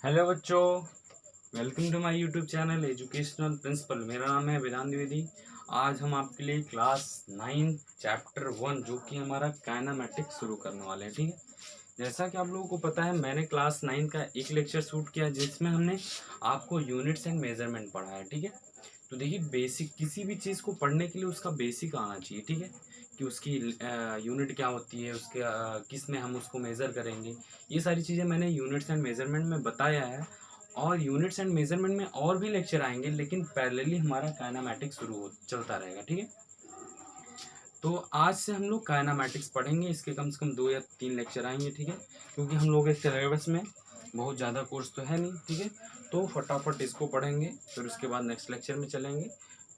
Hello बच्चों, welcome to my YouTube channel educational principal. मेरा नाम है वेदांत द्विवेदी। आज हम आपके लिए क्लास 9 चैप्टर 1 जो कि हमारा काइनेमैटिक्स शुरू करने वाले हैं। ठीक है, जैसा कि आप लोगों को पता है मैंने क्लास 9 का एक लेक्चर शूट किया जिसमें हमने आपको यूनिट्स एंड मेजरमेंट पढ़ा है। ठीक है, तो देखिए बेसिक किसी भी चीज़ को पढ़ने के लिए उसका बेसिक आना चाहिए। ठीक है, कि उसकी यूनिट क्या होती है, उसके किस में हम उसको मेज़र करेंगे, ये सारी चीज़ें मैंने यूनिट्स एंड मेजरमेंट में बताया है। और यूनिट्स एंड मेजरमेंट में और भी लेक्चर आएंगे, लेकिन पैरेलली हमारा काइनेमैटिक्स चलता रहेगा। ठीक है, तो आज से हम लोग काइनेमैटिक्स पढ़ेंगे। इसके कम से कम 2 या 3 लेक्चर आएंगे। ठीक है, क्योंकि हम लोग इस सिलेबस में बहुत ज़्यादा कोर्स तो है नहीं। ठीक है, तो फटाफट इसको पढ़ेंगे, फिर उसके बाद नेक्स्ट लेक्चर में चलेंगे।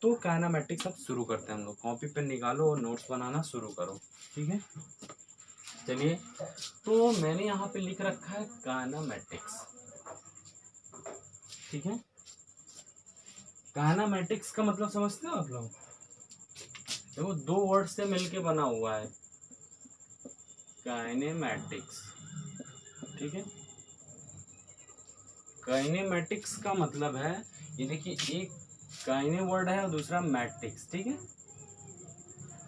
तो काइनेमैटिक्स अब शुरू करते हैं हम लोग। कॉपी पेन निकालो और नोट्स बनाना शुरू करो। ठीक है, चलिए। तो मैंने यहाँ पे लिख रखा है काइनेमैटिक्स। ठीक है, काइनेमैटिक्स का मतलब समझते हो आप लोग? देखो, 2 वर्ड से मिलके बना हुआ है काइनेमैटिक्स। ठीक है, काइनेमैटिक्स का मतलब है, ये देखिए, एक काइने वर्ड है और दूसरा मैट्रिक्स। ठीक है,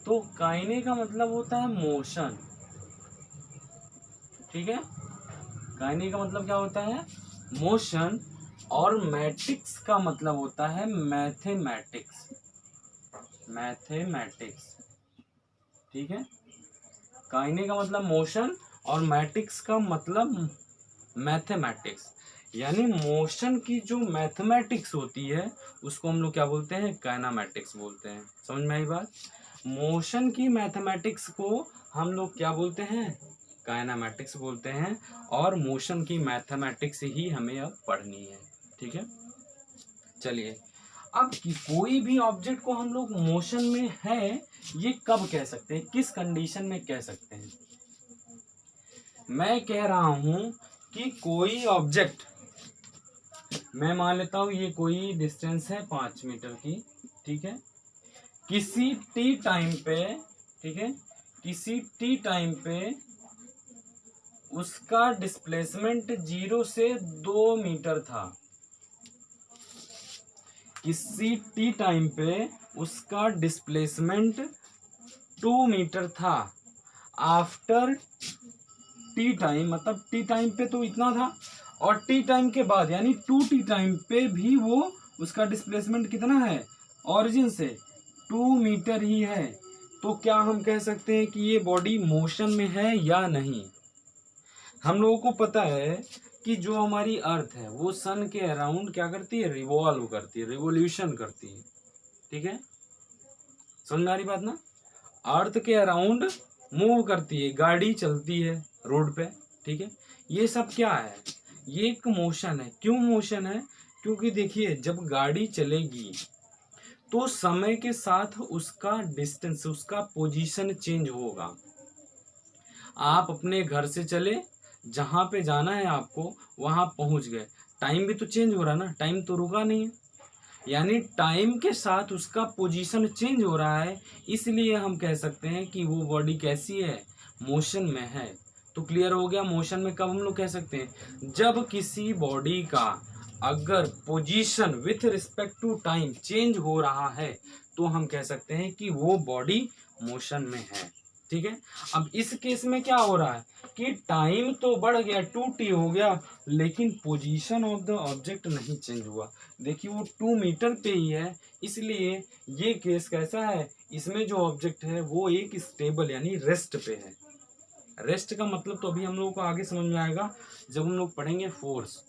तो काइने का मतलब होता है मोशन। ठीक है, काइने का मतलब क्या होता है? मोशन। और मैट्रिक्स का मतलब होता है मैथमेटिक्स। मैथमेटिक्स। ठीक है, काइने का मतलब मोशन और मैट्रिक्स का मतलब मैथमेटिक्स। यानी मोशन की जो मैथमेटिक्स होती है उसको हम लोग क्या बोलते हैं? काइनेमैटिक्स बोलते हैं। समझ में आई बात? मोशन की मैथमेटिक्स को हम लोग क्या बोलते हैं? काइनेमैटिक्स बोलते हैं। और मोशन की मैथमेटिक्स ही हमें अब पढ़नी है। ठीक है, चलिए। अब कोई भी ऑब्जेक्ट को हम लोग मोशन में है, ये कब कह सकते हैं, किस कंडीशन में कह सकते हैं? मैं कह रहा हूं कि कोई ऑब्जेक्ट, मैं मान लेता हूं ये कोई डिस्टेंस है 5 मीटर की। ठीक है, किसी टी टाइम पे, ठीक है, किसी टी टाइम पे उसका डिस्प्लेसमेंट 0 से 2 मीटर था। किसी टी टाइम पे उसका डिस्प्लेसमेंट 2 मीटर था। आफ्टर टी टाइम, मतलब टी टाइम पे तो इतना था, और टी टाइम के बाद यानी 2t टाइम पे भी वो उसका डिस्प्लेसमेंट कितना है? ऑरिजिन से 2 मीटर ही है। तो क्या हम कह सकते हैं कि ये बॉडी मोशन में है या नहीं? हम लोगों को पता है कि जो हमारी अर्थ है वो सन के अराउंड क्या करती है? रिवॉल्व करती है, रिवोल्यूशन करती है। ठीक है, समझ में आ रही बात ना? अर्थ के अराउंड मूव करती है, गाड़ी चलती है रोड पे। ठीक है, ये सब क्या है? ये एक मोशन है। क्यों मोशन है? क्योंकि देखिए, जब गाड़ी चलेगी तो समय के साथ उसका डिस्टेंस, उसका पोजीशन चेंज होगा। आप अपने घर से चले, जहां पे जाना है आपको वहां पहुंच गए, टाइम भी तो चेंज हो रहा है ना, टाइम तो रुका नहीं है। यानी टाइम के साथ उसका पोजीशन चेंज हो रहा है, इसलिए हम कह सकते हैं कि वो बॉडी कैसी है? मोशन में है। तो क्लियर हो गया, मोशन में कब हम लोग कह सकते हैं? जब किसी बॉडी का अगर position with respect to time change हो रहा है तो हम कह सकते हैं कि वो बॉडी मोशन में है। ठीक है, अब इस केस में क्या हो रहा है कि टाइम तो बढ़ गया, 2t हो गया, लेकिन पोजीशन ऑफ द ऑब्जेक्ट नहीं चेंज हुआ। देखिए, वो 2 मीटर पे ही है, इसलिए ये केस कैसा है? इसमें जो ऑब्जेक्ट है वो एक स्टेबल यानी रेस्ट पे है। रेस्ट का मतलब तो अभी हम लोगों को आगे समझ में आएगा जब हम लोग पढ़ेंगे फोर्स।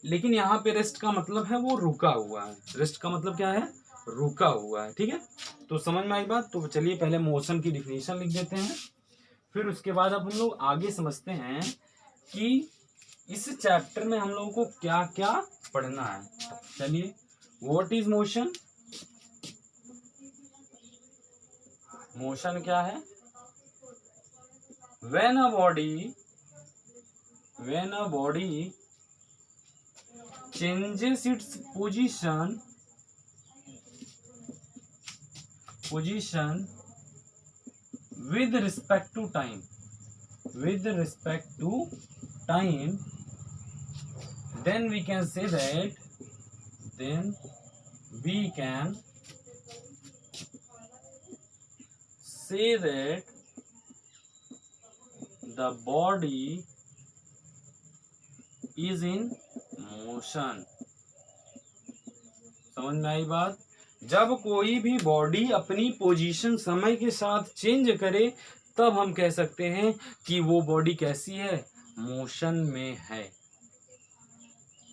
लेकिन यहाँ पे रेस्ट का मतलब है वो रुका हुआ है। रेस्ट का मतलब क्या है? रुका हुआ है। ठीक है, तो समझ में आई बात? तो चलिए पहले मोशन की डिफिनीशन लिख देते हैं, फिर उसके बाद अब हम लोग आगे समझते हैं कि इस चैप्टर में हम लोगों को क्या क्या पढ़ना है। चलिए, व्हाट इज मोशन? मोशन क्या है? When a body changes its position with respect to time then we can say that the body is in motion। समझ में आई बात? जब कोई भी बॉडी अपनी पोजीशन समय के साथ चेंज करे तब हम कह सकते हैं कि वो बॉडी कैसी है, मोशन में है।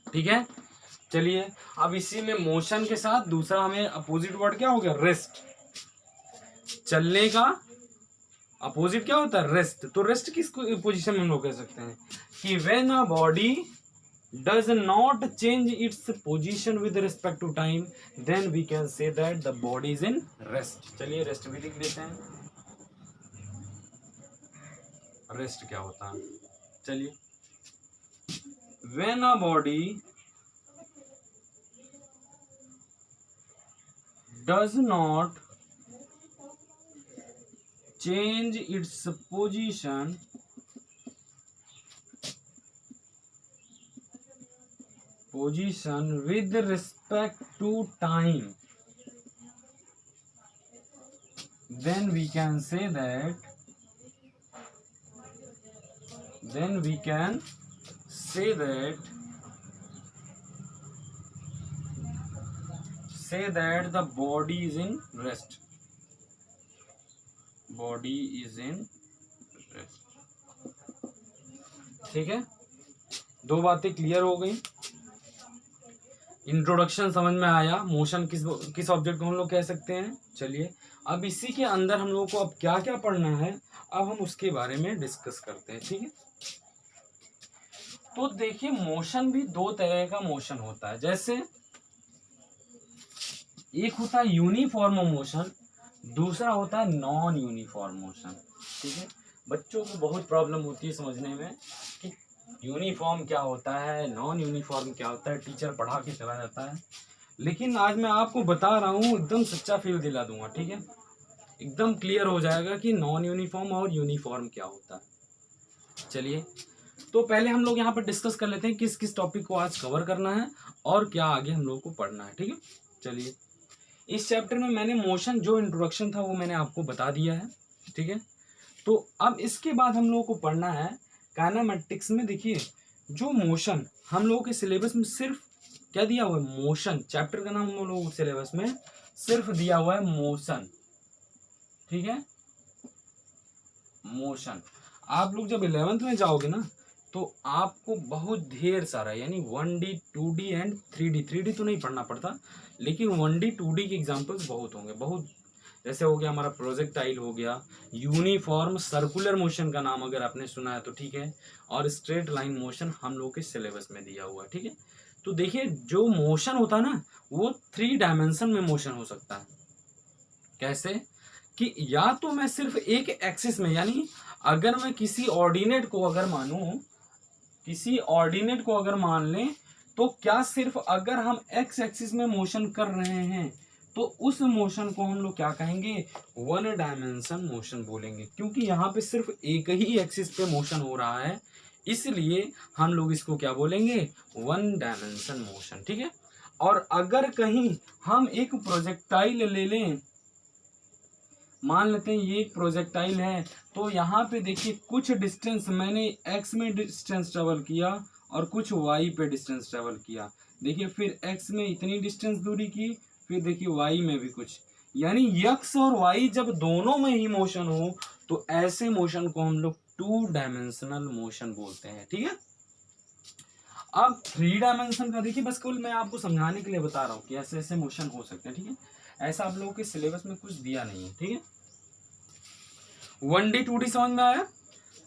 ठीक है, चलिए अब इसी में मोशन के साथ दूसरा हमें अपोजिट वर्ड क्या हो गया, रेस्ट। चलने का अपोजिट क्या होता है, रेस्ट। तो रेस्ट किस पोजीशन में हम लोग कह सकते हैं कि when a body does not change its position with respect to time, then we can say that the body is in rest। चलिए रेस्ट भी लिख देते हैं, रेस्ट क्या होता है। चलिए, when a body does not change its position with respect to time, then we can say that the body is in rest। Body is in rest. ठीक है, दो बातें क्लियर हो गई। इंट्रोडक्शन समझ में आया, मोशन किस ऑब्जेक्ट को हम लोग कह सकते हैं। चलिए अब इसी के अंदर हम लोग को अब क्या क्या पढ़ना है, अब हम उसके बारे में डिस्कस करते हैं। ठीक है, तो देखिए मोशन भी दो तरह का मोशन होता है। जैसे एक होता है यूनिफॉर्म मोशन, दूसरा होता है नॉन यूनिफॉर्म मोशन। ठीक है, बच्चों को बहुत प्रॉब्लम होती है समझने में कि यूनिफॉर्म क्या होता है, नॉन यूनिफॉर्म क्या होता है, टीचर पढ़ा के चला जाता है। लेकिन आज मैं आपको बता रहा हूँ, एकदम सच्चा फील दिला दूंगा। ठीक है, एकदम क्लियर हो जाएगा कि नॉन यूनिफॉर्म और यूनिफॉर्म क्या होता है। चलिए तो पहले हम लोग यहाँ पर डिस्कस कर लेते हैं किस किस टॉपिक को आज कवर करना है और क्या आगे हम लोग को पढ़ना है। ठीक है, चलिए इस चैप्टर में मैंने मोशन जो इंट्रोडक्शन था वो मैंने आपको बता दिया है। ठीक है, तो अब इसके बाद हम लोगों को पढ़ना है काइनेमैटिक्स में। देखिए जो मोशन हम लोगों के सिलेबस में सिर्फ क्या दिया हुआ है, मोशन। चैप्टर का नाम हम लोगों के सिलेबस में सिर्फ दिया हुआ है मोशन। ठीक है, मोशन। आप लोग जब 11th में जाओगे ना तो आपको बहुत ढेर सारा यानी 1D 2D एंड 3D तो नहीं पढ़ना पड़ता, लेकिन 1D 2D के एग्जाम्पल्स बहुत होंगे। बहुत जैसे हो गया हमारा प्रोजेक्टाइल हो गया, यूनिफॉर्म सर्कुलर मोशन का नाम अगर आपने सुना है तो ठीक है, और स्ट्रेट लाइन मोशन हम लोग के सिलेबस में दिया हुआ है। ठीक है, तो देखिए जो मोशन होता है ना वो 3 डायमेंशन में मोशन हो सकता है। कैसे कि या तो मैं सिर्फ एक एक्सिस में, यानी अगर मैं किसी ऑर्डिनेट को अगर मान लें तो क्या सिर्फ अगर हम एक्स एक्सिस में मोशन कर रहे हैं तो उस मोशन को हम लोग क्या कहेंगे, 1 डायमेंशन मोशन बोलेंगे। क्योंकि यहाँ पे सिर्फ एक ही एक्सिस पे मोशन हो रहा है, इसलिए हम लोग इसको क्या बोलेंगे, 1 डायमेंशन मोशन। ठीक है, और अगर कहीं हम एक प्रोजेक्टाइल ले लें, मान लेते हैं ये एक प्रोजेक्टाइल है, तो यहाँ पे देखिए कुछ डिस्टेंस मैंने एक्स में डिस्टेंस ट्रेवल किया और कुछ वाई पे डिस्टेंस ट्रेवल किया। देखिए फिर एक्स में इतनी डिस्टेंस दूरी की, फिर देखिए वाई में भी कुछ, यानी एक्स और वाई जब दोनों में ही मोशन हो तो ऐसे मोशन को हम लोग 2 डायमेंशनल मोशन बोलते हैं। ठीक है, अब 3 डायमेंशन का देखिए बस केवल मैं आपको समझाने के लिए बता रहा हूँ कि ऐसे ऐसे मोशन हो सकते हैं। ठीक है, ऐसा आप लोगों के सिलेबस में कुछ दिया नहीं है। ठीक है, 1D 2D समझ में आया।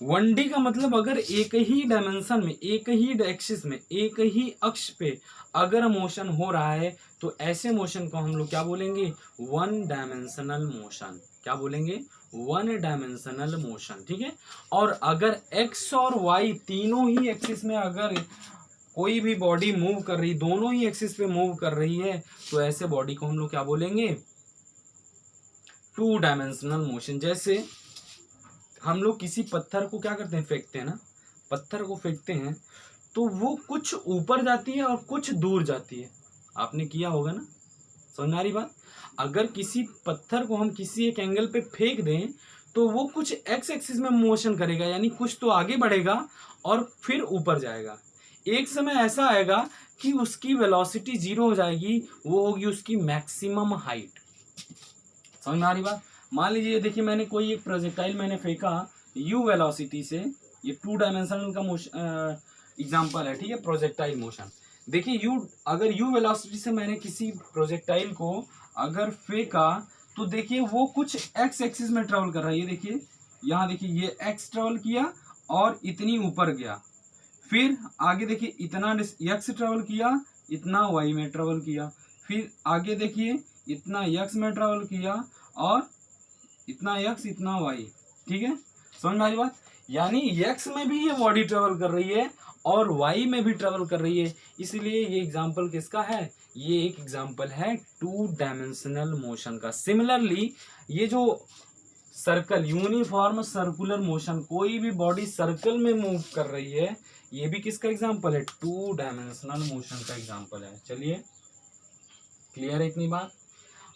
1D का मतलब अगर एक ही डायमेंशन में, एक ही एक्सिस में, एक ही अक्ष पे अगर मोशन हो रहा है तो ऐसे मोशन को हम लोग क्या बोलेंगे, 1 डायमेंशनल मोशन। क्या बोलेंगे, 1 डायमेंशनल मोशन। ठीक है, और अगर एक्स और वाई तीनों ही एक्सिस में अगर कोई भी बॉडी मूव कर रही, दोनों ही एक्सिस पे मूव कर रही है तो ऐसे बॉडी को हम लोग क्या बोलेंगे, 2 डायमेंशनल मोशन। जैसे हम लोग किसी पत्थर को क्या करते हैं, फेंकते हैं ना, पत्थर को फेंकते हैं तो वो कुछ ऊपर जाती है और कुछ दूर जाती है। आपने किया होगा ना, समझ में आ रही बात। अगर किसी पत्थर को हम किसी एक एंगल पे फेंक दें तो वो कुछ एक्स एक्सिस में मोशन करेगा, यानी कुछ तो आगे बढ़ेगा और फिर ऊपर जाएगा। एक समय ऐसा आएगा कि उसकी वेलोसिटी 0 हो जाएगी, वो होगी उसकी मैक्सिमम हाइट। समझ में आ रही बात। मान लीजिए देखिए मैंने कोई एक प्रोजेक्टाइल मैंने फेंका u वेलोसिटी से, ये 2 डायमेंशनल का मोशन एग्जांपल है, ठीक है, प्रोजेक्टाइल मोशन। देखिए अगर u वेलोसिटी से मैंने किसी प्रोजेक्टाइल को अगर फेंका तो देखिए वो कुछ x एक्सिस में ट्रेवल कर रहा है। ये देखिए यहाँ देखिए ये x ट्रेवल किया और इतनी ऊपर गया, फिर आगे देखिए इतना x ट्रेवल किया, इतना y में ट्रेवल किया, फिर आगे देखिए इतना x में ट्रेवल किया और इतना x इतना y। ठीक है, समझ में आ रही बात। यानी x में भी ये बॉडी ट्रेवल कर रही है और y में भी ट्रेवल कर रही है, इसलिए ये एग्जांपल किसका है, ये एक एग्जांपल है 2 डायमेंशनल मोशन का। सिमिलरली ये जो सर्कल, यूनिफॉर्म सर्कुलर मोशन, कोई भी बॉडी सर्कल में मूव कर रही है, ये भी किसका एग्जांपल है, 2 डायमेंशनल मोशन का एग्जांपल है। चलिए क्लियर है इतनी बात।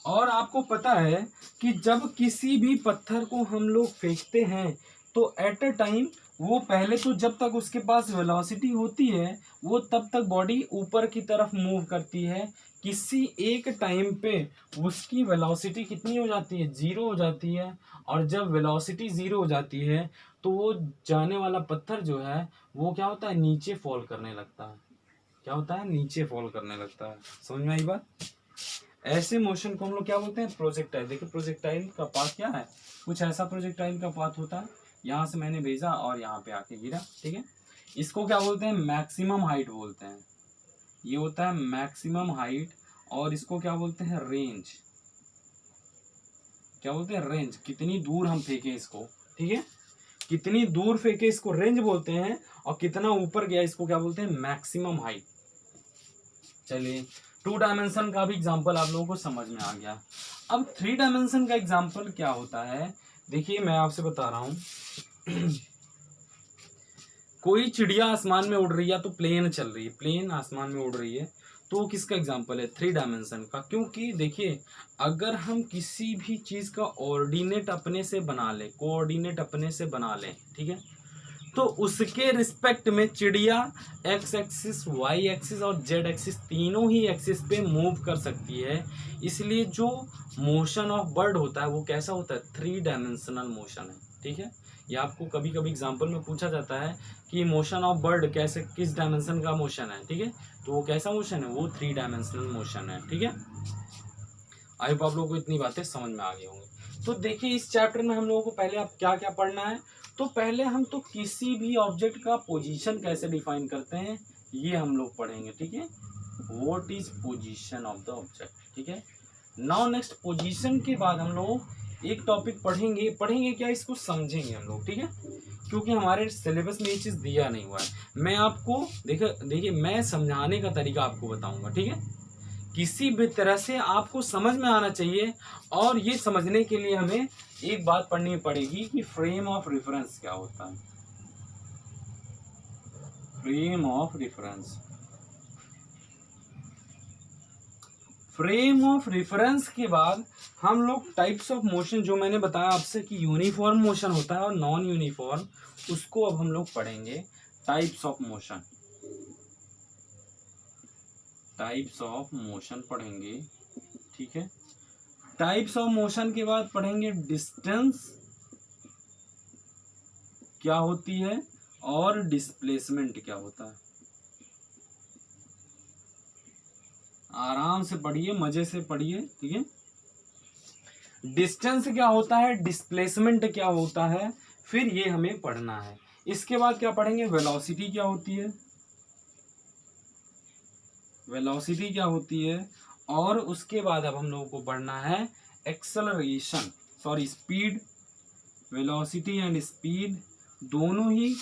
और आपको पता है कि जब किसी भी पत्थर को हम लोग फेंकते हैं तो एट अ टाइम वो पहले तो जब तक उसके पास वेलोसिटी होती है वो तब तक बॉडी ऊपर की तरफ मूव करती है। किसी एक टाइम पे उसकी वेलोसिटी कितनी हो जाती है, 0 हो जाती है। और जब वेलोसिटी 0 हो जाती है तो वो जाने वाला पत्थर जो है वो क्या होता है, नीचे फॉल करने लगता है। क्या होता है, नीचे फॉल करने लगता है। समझ में आई बात। ऐसे मोशन को हम लोग क्या बोलते हैं, प्रोजेक्टाइल। देखिए प्रोजेक्टाइल का पाथ क्या है, कुछ ऐसा प्रोजेक्टाइल का पाथ होता है, यहाँ से मैंने भेजा और यहाँ पे आके गिरा। ठीक है, इसको क्या बोलते हैं, मैक्सिमम हाइट बोलते हैं। ये होता है मैक्सिमम हाइट। और इसको क्या बोलते हैं, रेंज। क्या बोलते हैं, रेंज। कितनी दूर हम फेंके इसको, ठीक है, कितनी दूर फेंके इसको रेंज बोलते हैं। और कितना ऊपर गया इसको क्या बोलते हैं, मैक्सिमम हाइट। चलिए 2 डायमेंशन का भी एग्जांपल आप लोगों को समझ में आ गया। अब 3 डायमेंशन का एग्जांपल क्या होता है, देखिए मैं आपसे बता रहा हूं कोई चिड़िया आसमान में उड़ रही है, तो प्लेन चल रही है, प्लेन आसमान में उड़ रही है, तो वो किसका एग्जांपल है, 3 डायमेंशन का। क्योंकि देखिए अगर हम किसी भी चीज का ऑर्डिनेट अपने से बना ले, कोऑर्डिनेट अपने से बना ले, ठीक है, तो उसके रिस्पेक्ट में चिड़िया एक्स एक्सिस, वाई एक्सिस और जेड एक्सिस तीनों ही एक्सिस पे मूव कर सकती है। इसलिए जो मोशन ऑफ बर्ड होता है वो कैसा होता है, 3 डायमेंशनल मोशन है। ठीक है, ये आपको कभी कभी एग्जांपल में पूछा जाता है कि मोशन ऑफ बर्ड कैसे, किस डायमेंशन का मोशन है। ठीक है, तो वो कैसा मोशन है, वो 3 डायमेंशनल मोशन है। ठीक है, आई होप आप लोगों को इतनी बातें समझ में आ गई होंगी। तो देखिए इस चैप्टर में हम लोगों को पहले आप क्या क्या पढ़ना है, तो पहले हम तो किसी भी ऑब्जेक्ट का पोजीशन कैसे डिफाइन करते हैं ये हम लोग पढ़ेंगे। ठीक है, what is position of the object. ठीक है, नाउ नेक्स्ट पोजीशन के बाद हम लोग एक टॉपिक पढ़ेंगे क्या, इसको समझेंगे हम लोग। ठीक है, क्योंकि हमारे सिलेबस में ये चीज़ दिया नहीं हुआ है। मैं आपको देखिए मैं समझाने का तरीका आपको बताऊंगा। ठीक है, किसी भी तरह से आपको समझ में आना चाहिए। और ये समझने के लिए हमें एक बात पढ़नी पड़ेगी कि फ्रेम ऑफ रेफरेंस क्या होता है। Frame of reference, frame of reference के बाद हम लोग टाइप्स ऑफ मोशन, जो मैंने बताया आपसे कि यूनिफॉर्म मोशन होता है और नॉन यूनिफॉर्म, उसको अब हम लोग पढ़ेंगे। Types of motion, types of motion पढ़ेंगे। ठीक है, टाइप्स ऑफ मोशन के बाद पढ़ेंगे डिस्टेंस क्या होती है और डिस्प्लेसमेंट क्या होता है। आराम से पढ़िए, मजे से पढ़िए। ठीक है, डिस्टेंस क्या होता है, डिस्प्लेसमेंट क्या होता है, फिर ये हमें पढ़ना है। इसके बाद क्या पढ़ेंगे, वेलोसिटी क्या होती है, वेलोसिटी क्या होती है। और उसके बाद अब हम लोगों को पढ़ना है acceleration, sorry speed. Velocity and speed दोनों ही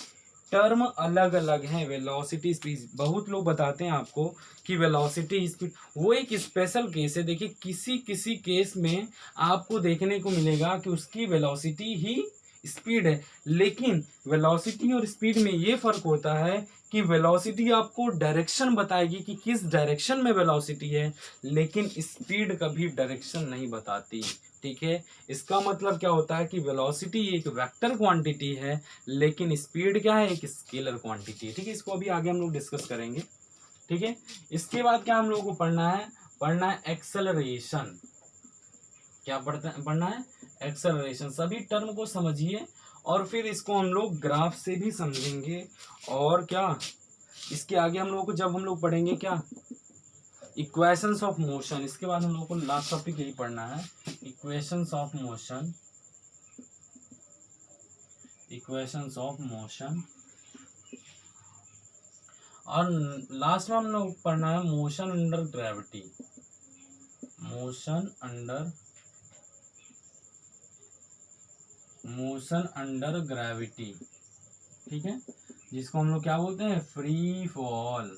टर्म अलग अलग हैं। वेलोसिटी स्पीड, बहुत लोग बताते हैं आपको कि वेलोसिटी स्पीड, वो एक स्पेशल केस है। देखिए किसी किसी केस में आपको देखने को मिलेगा कि उसकी वेलोसिटी ही स्पीड है, लेकिन वेलोसिटी और स्पीड में ये फर्क होता है कि वेलोसिटी आपको डायरेक्शन बताएगी कि किस डायरेक्शन में वेलोसिटी है, लेकिन स्पीड कभी डायरेक्शन नहीं बताती। ठीक है, इसका मतलब क्या होता है कि वेलोसिटी एक वेक्टर क्वांटिटी है, लेकिन स्पीड क्या है, एक स्केलर क्वांटिटी है। ठीक है, इसको अभी आगे हम लोग डिस्कस करेंगे। ठीक है, इसके बाद क्या हम लोग को पढ़ना है एक्सेलरेशन। क्या पढ़ना है एक्सेलरेशन। सभी टर्म को समझिए और फिर इसको हम लोग ग्राफ से भी समझेंगे। और क्या इसके आगे हम लोग को जब हम लोग पढ़ेंगे क्या इक्वेशंस ऑफ मोशन, इसके बाद हम लोग को लास्ट टॉपिक यही पढ़ना है, equations of motion. Equations of motion और लास्ट में हम लोग पढ़ना है motion under gravity. Motion under gravity. ठीक है, जिसको हम लोग क्या बोलते हैं, फ्री फॉल।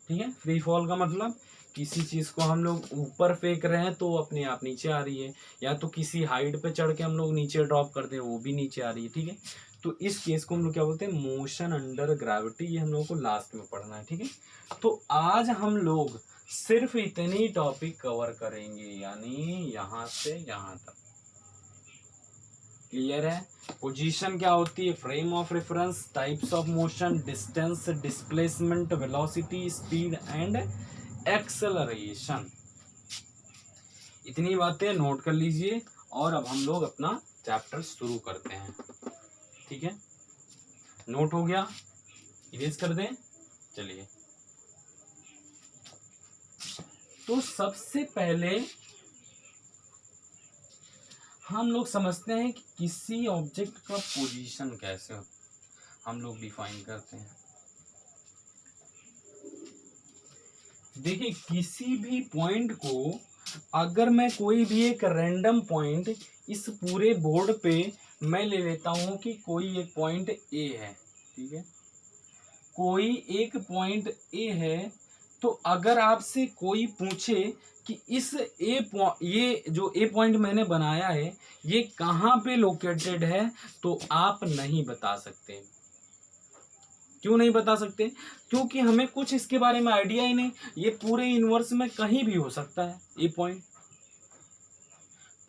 ठीक है, फ्री फॉल का मतलब किसी चीज को हम लोग ऊपर फेंक रहे हैं तो अपने आप नीचे आ रही है, या तो किसी हाइट पे चढ़ के हम लोग नीचे ड्रॉप करते हैं वो भी नीचे आ रही है। ठीक है, तो इस केस को हम लोग क्या बोलते हैं, मोशन अंडर ग्रेविटी। ये हम लोग को लास्ट में पढ़ना है। ठीक है, तो आज हम लोग सिर्फ इतने टॉपिक कवर करेंगे, यानी यहां से यहां तक। क्लियर है? पोजीशन क्या होती है, frame of reference, types of motion, distance, displacement, velocity, speed and acceleration. इतनी बातें नोट कर लीजिए और अब हम लोग अपना चैप्टर शुरू करते हैं। ठीक है, नोट हो गया, इरेज कर दें। चलिए, तो सबसे पहले हम लोग समझते हैं कि किसी ऑब्जेक्ट का पोजीशन कैसे हम लोग डिफाइन करते हैं। देखिए, किसी भी पॉइंट को अगर मैं कोई भी एक रैंडम पॉइंट इस पूरे बोर्ड पे मैं ले लेता हूं कि कोई एक पॉइंट ए है। ठीक है, कोई एक पॉइंट ए है, तो अगर आपसे कोई पूछे कि इस ये जो ए पॉइंट मैंने बनाया है ये कहाँ पे लोकेटेड है, तो आप नहीं बता सकते। क्यों नहीं बता सकते? क्योंकि हमें कुछ इसके बारे में आइडिया ही नहीं। ये पूरे यूनिवर्स में कहीं भी हो सकता है ये पॉइंट,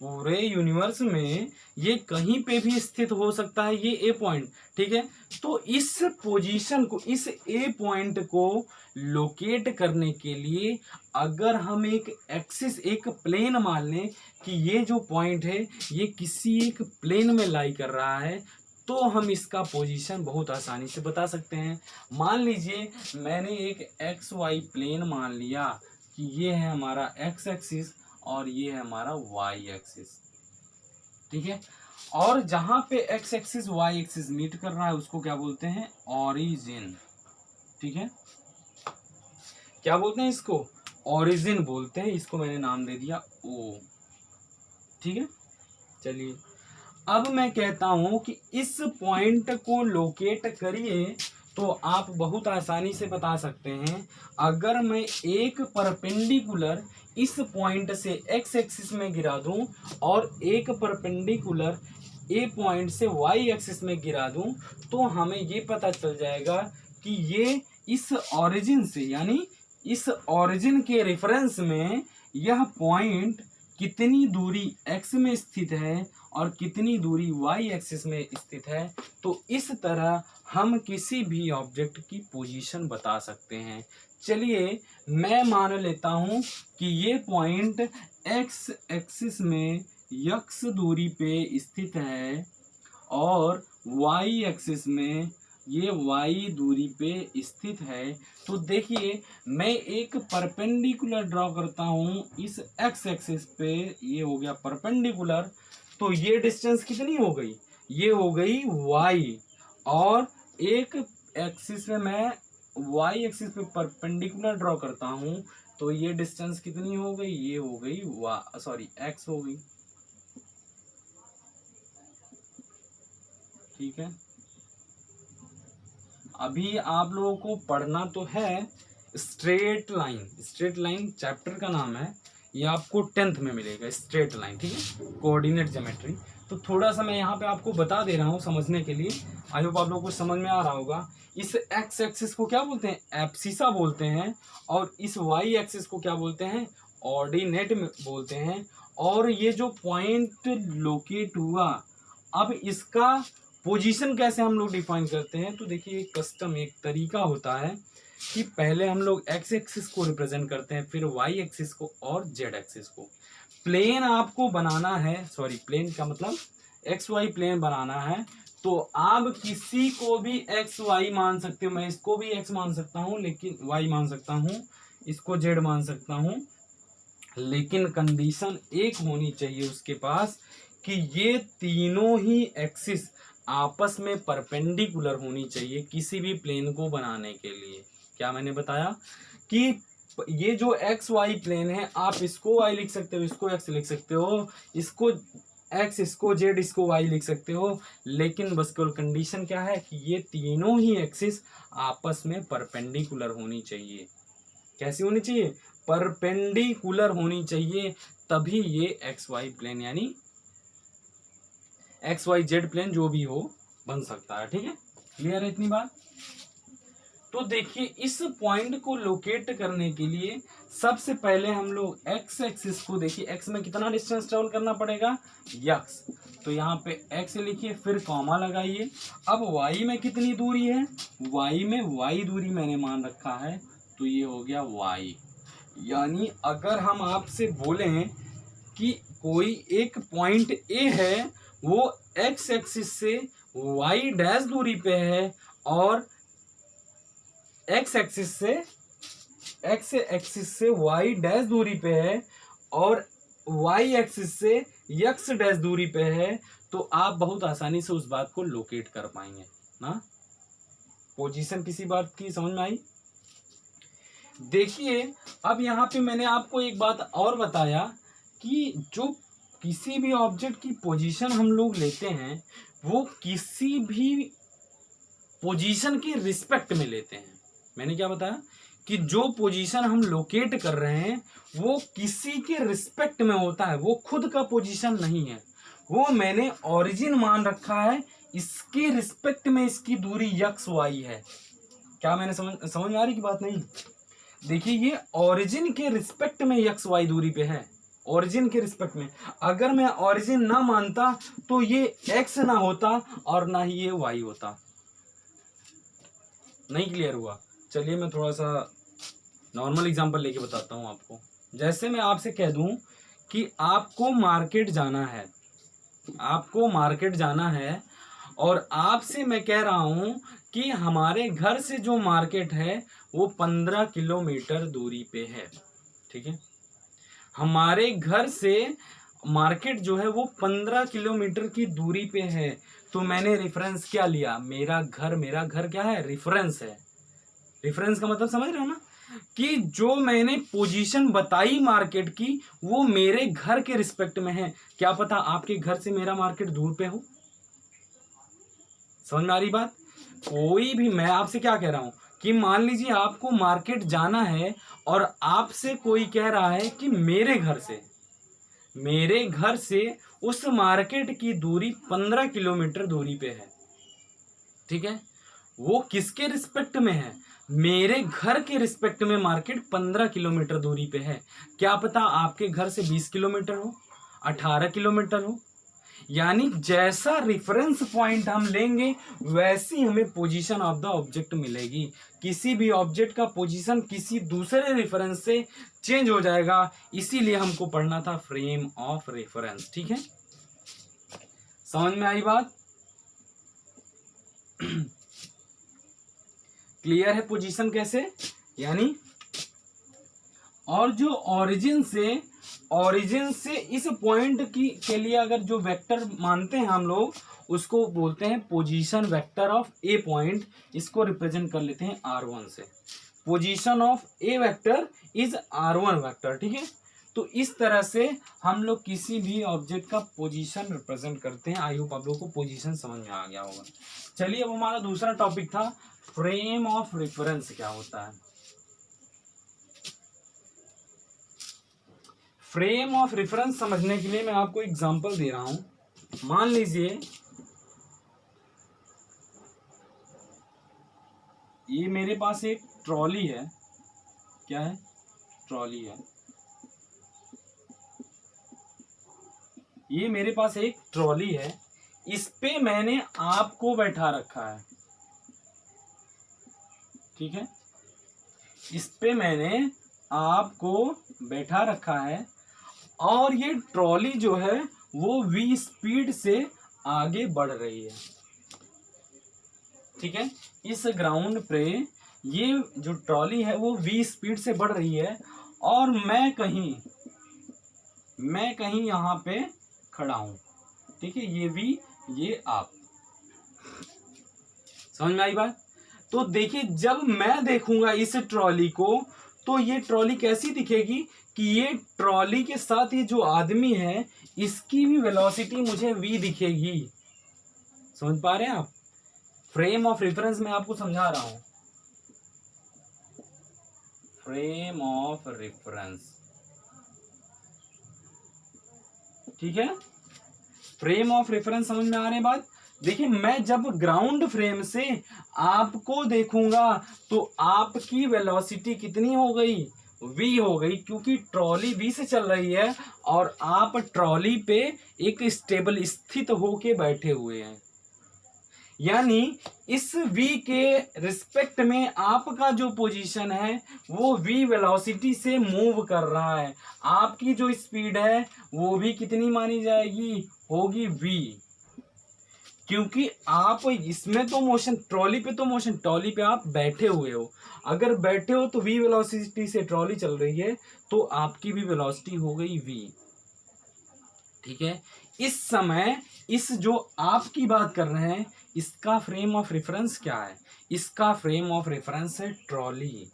पूरे यूनिवर्स में ये कहीं पे भी स्थित हो सकता है ये ए पॉइंट। ठीक है, तो इस पोजीशन को, इस ए पॉइंट को लोकेट करने के लिए अगर हम एक एक्सिस, एक प्लेन मान लें कि ये जो पॉइंट है ये किसी एक प्लेन में लाई कर रहा है, तो हम इसका पोजीशन बहुत आसानी से बता सकते हैं। मान लीजिए मैंने एक एक्स वाई प्लेन मान लिया कि ये है हमारा एक्स एक्सिस और ये है हमारा वाई एक्सिस। ठीक है, और जहां पे x axis y axis meet कर रहा है उसको क्या बोलते हैं, ओरिजिन। ठीक है, क्या बोलते हैं इसको, ओरिजिन बोलते हैं। इसको मैंने नाम दे दिया ओ। ठीक है, चलिए अब मैं कहता हूं कि इस पॉइंट को लोकेट करिए, तो आप बहुत आसानी से बता सकते हैं। अगर मैं एक परपेंडिकुलर इस पॉइंट से एक्स एक्सिस में गिरा दूं और एक परपेंडिकुलर ए पॉइंट से वाई एक्सिस में गिरा दूं, तो हमें ये पता चल जाएगा कि ये इस ओरिजिन से, यानी इस ओरिजिन के रेफरेंस में यह पॉइंट कितनी दूरी x में स्थित है और कितनी दूरी y एक्सिस में स्थित है। तो इस तरह हम किसी भी ऑब्जेक्ट की पोजीशन बता सकते हैं। चलिए मैं मान लेता हूं कि ये पॉइंट x एक्सिस में x दूरी पे स्थित है और y एक्सिस में ये y दूरी पे स्थित है। तो देखिए मैं एक परपेंडिकुलर ड्रॉ करता हूं इस x एक्सिस पे, ये हो गया परपेंडिकुलर। तो ये डिस्टेंस कितनी हो गई, ये हो गई y, और एक एक्सिस में मैं y एक्सिस पे परपेंडिकुलर ड्रॉ करता हूं तो ये डिस्टेंस कितनी हो गई, ये हो गई x हो गई। ठीक है, अभी आप लोगों को पढ़ना तो है straight line. Straight line chapter का नाम है, ये आपको 10th में मिलेगा, स्ट्रेट लाइन। ठीक है, कोऑर्डिनेट ज्योमेट्री। तो थोड़ा सा मैं यहाँ पे आपको बता दे रहा हूँ समझने के लिए, आई होप आप लोगों को समझ में आ रहा होगा। इस एक्स एक्सिस को क्या बोलते हैं, एब्सिसा बोलते हैं, और इस वाई एक्सिस को क्या बोलते हैं, ऑर्डिनेट बोलते हैं। और ये जो पॉइंट लोकेट हुआ, अब इसका पोजीशन कैसे हम लोग डिफाइन करते हैं, तो देखिए एक कस्टम एक तरीका होता है कि पहले हम लोग एक्स एक्सिस को रिप्रेजेंट करते हैं, फिर वाई एक्सिस को और जेड एक्सिस को। प्लेन आपको बनाना है, सॉरी प्लेन का मतलब एक्स वाई प्लेन बनाना है, तो आप किसी को भी एक्स वाई मान सकते हो। मैं इसको भी एक्स मान सकता हूँ, लेकिन वाई मान सकता हूँ, इसको जेड मान सकता हूँ, लेकिन कंडीशन एक होनी चाहिए उसके पास कि ये तीनों ही एक्सिस आपस में परपेंडिकुलर होनी चाहिए किसी भी प्लेन को बनाने के लिए। क्या मैंने बताया कि ये जो एक्स वाई प्लेन है, आप इसको वाई लिख सकते हो, इसको एक्स लिख सकते हो, इसको एक्स, इसको जेड, इसको वाई लिख सकते हो, लेकिन बस केवल कंडीशन क्या है कि ये तीनों ही एक्सिस आपस में परपेंडिकुलर होनी चाहिए। कैसी होनी चाहिए, परपेंडिकुलर होनी चाहिए, तभी ये एक्स वाई प्लेन यानी एक्स वाई जेड प्लेन जो भी हो बन सकता है। ठीक है, क्लियर है इतनी बात। तो देखिए इस पॉइंट को लोकेट करने के लिए सबसे पहले हम लोग एक्स एक्सिस को, देखिए एक्स में कितना डिस्टेंस ट्रेवल करना पड़ेगा, यक्स, तो यहाँ पे एक्स लिखिए, फिर कॉमा लगाइए। अब वाई में कितनी दूरी है, वाई में वाई दूरी मैंने मान रखा है, तो ये हो गया वाई। यानी अगर हम आपसे बोलें कि कोई एक पॉइंट ए है, वो एक्स एक्सिस से वाई डैश दूरी पे है, और एक्स एक्सिस से वाई डैश दूरी पे है, और वाई एक्सिस से एक्स डैश दूरी पे है, तो आप बहुत आसानी से उस बात को लोकेट कर पाएंगे ना। पोजीशन किसी बात की समझ में आई। देखिए अब यहाँ पे मैंने आपको एक बात और बताया कि जो किसी भी ऑब्जेक्ट की पोजीशन हम लोग लेते हैं, वो किसी भी पोजीशन की रिस्पेक्ट में लेते हैं। मैंने क्या बताया कि जो पोजीशन हम लोकेट कर रहे हैं वो किसी के रिस्पेक्ट में होता है, वो खुद का पोजीशन नहीं है, वो मैंने ओरिजिन मान रखा है, इसके रिस्पेक्ट में इसकी दूरी एक्स वाई है। क्या मैंने समझ में आ रही की बात नहीं। देखिए ये ओरिजिन के रिस्पेक्ट में एक्स वाई दूरी पे है, ओरिजिन के रिस्पेक्ट में। अगर मैं ओरिजिन ना मानता तो ये एक्स ना होता और ना ही ये वाई होता। नहीं क्लियर हुआ। चलिए मैं थोड़ा सा नॉर्मल एग्जांपल लेके बताता हूं आपको। जैसे मैं आपसे कह दूं कि आपको मार्केट जाना है, आपको मार्केट जाना है, और आपसे मैं कह रहा हूं कि हमारे घर से जो मार्केट है वो 15 किलोमीटर दूरी पे है। ठीक है, हमारे घर से मार्केट जो है वो 15 किलोमीटर की दूरी पे है, तो मैंने रेफरेंस क्या लिया, मेरा घर क्या है, रेफरेंस है। रेफरेंस का मतलब समझ रहे हो ना, कि जो मैंने पोजीशन बताई मार्केट की वो मेरे घर के रिस्पेक्ट में है। क्या पता आपके घर से मेरा मार्केट दूर पे हो। समझ में आ रही बात। कोई भी, मैं आपसे क्या कह रहा हूं कि मान लीजिए आपको मार्केट जाना है और आपसे कोई कह रहा है कि मेरे घर से उस मार्केट की दूरी 15 किलोमीटर दूरी पे है। ठीक है, वो किसके रिस्पेक्ट में है, मेरे घर के रिस्पेक्ट में मार्केट 15 किलोमीटर दूरी पे है। क्या पता आपके घर से 20 किलोमीटर हो, 18 किलोमीटर हो। यानी जैसा रेफरेंस पॉइंट हम लेंगे वैसी हमें पोजीशन ऑफ द ऑब्जेक्ट मिलेगी। किसी भी ऑब्जेक्ट का पोजीशन किसी दूसरे रेफरेंस से चेंज हो जाएगा, इसीलिए हमको पढ़ना था फ्रेम ऑफ रेफरेंस। ठीक है, समझ में आई बात। क्लियर है पोजीशन कैसे, यानी और जो ओरिजिन से इस पॉइंट के लिए अगर जो वेक्टर मानते हैं हम लोग उसको बोलते हैं position vector of A point. इसको रिप्रेजेंट कर लेते हैं R1 से। Position of A vector is R1 vector. ठीक है, तो इस तरह से हम लोग किसी भी ऑब्जेक्ट का पोजीशन रिप्रेजेंट करते हैं। आई होप आप लोगों को पोजीशन समझ में आ गया होगा। चलिए अब हमारा दूसरा टॉपिक था फ्रेम ऑफ रेफरेंस क्या होता है। फ्रेम ऑफ रेफरेंस समझने के लिए मैं आपको एग्जांपल दे रहा हूं। मान लीजिए ये मेरे पास एक ट्रॉली है, क्या है, ट्रॉली है, ये मेरे पास एक ट्रॉली है, इस पे मैंने आपको बैठा रखा है, ठीक है, इस पे मैंने आपको बैठा रखा है और ये ट्रॉली जो है वो v स्पीड से आगे बढ़ रही है, ठीक है। इस ग्राउंड पे ये जो ट्रॉली है वो v स्पीड से बढ़ रही है और मैं कहीं यहाँ पे खड़ा हूं, ठीक है, ये v ये आप, समझ में आई बात। तो देखिए जब मैं देखूंगा इस ट्रॉली को तो ये ट्रॉली कैसी दिखेगी कि ये ट्रॉली के साथ ये जो आदमी है इसकी भी वेलोसिटी मुझे v दिखेगी, समझ पा रहे हैं आप। फ्रेम ऑफ रेफरेंस में आपको समझा रहा हूं, फ्रेम ऑफ रेफरेंस, ठीक है, फ्रेम ऑफ रेफरेंस समझ में आ रहे हैं बात। देखिए मैं जब ग्राउंड फ्रेम से आपको देखूंगा तो आपकी वेलोसिटी कितनी हो गई, v हो गई, क्योंकि ट्रॉली v से चल रही है और आप ट्रॉली पे एक स्टेबल स्थित होके बैठे हुए हैं, यानी इस v के रिस्पेक्ट में आपका जो पोजीशन है वो v वेलोसिटी से मूव कर रहा है, आपकी जो स्पीड है वो भी कितनी मानी जाएगी, होगी v, क्योंकि आप इसमें तो मोशन, ट्रॉली पे तो मोशन, ट्रॉली पे आप बैठे हुए हो, अगर बैठे हो तो v वेलोसिटी से ट्रॉली चल रही है तो आपकी भी वेलोसिटी हो गई v, ठीक है। इस समय इस जो आपकी बात कर रहे हैं इसका फ्रेम ऑफ रेफरेंस क्या है, इसका फ्रेम ऑफ रेफरेंस है ट्रॉली,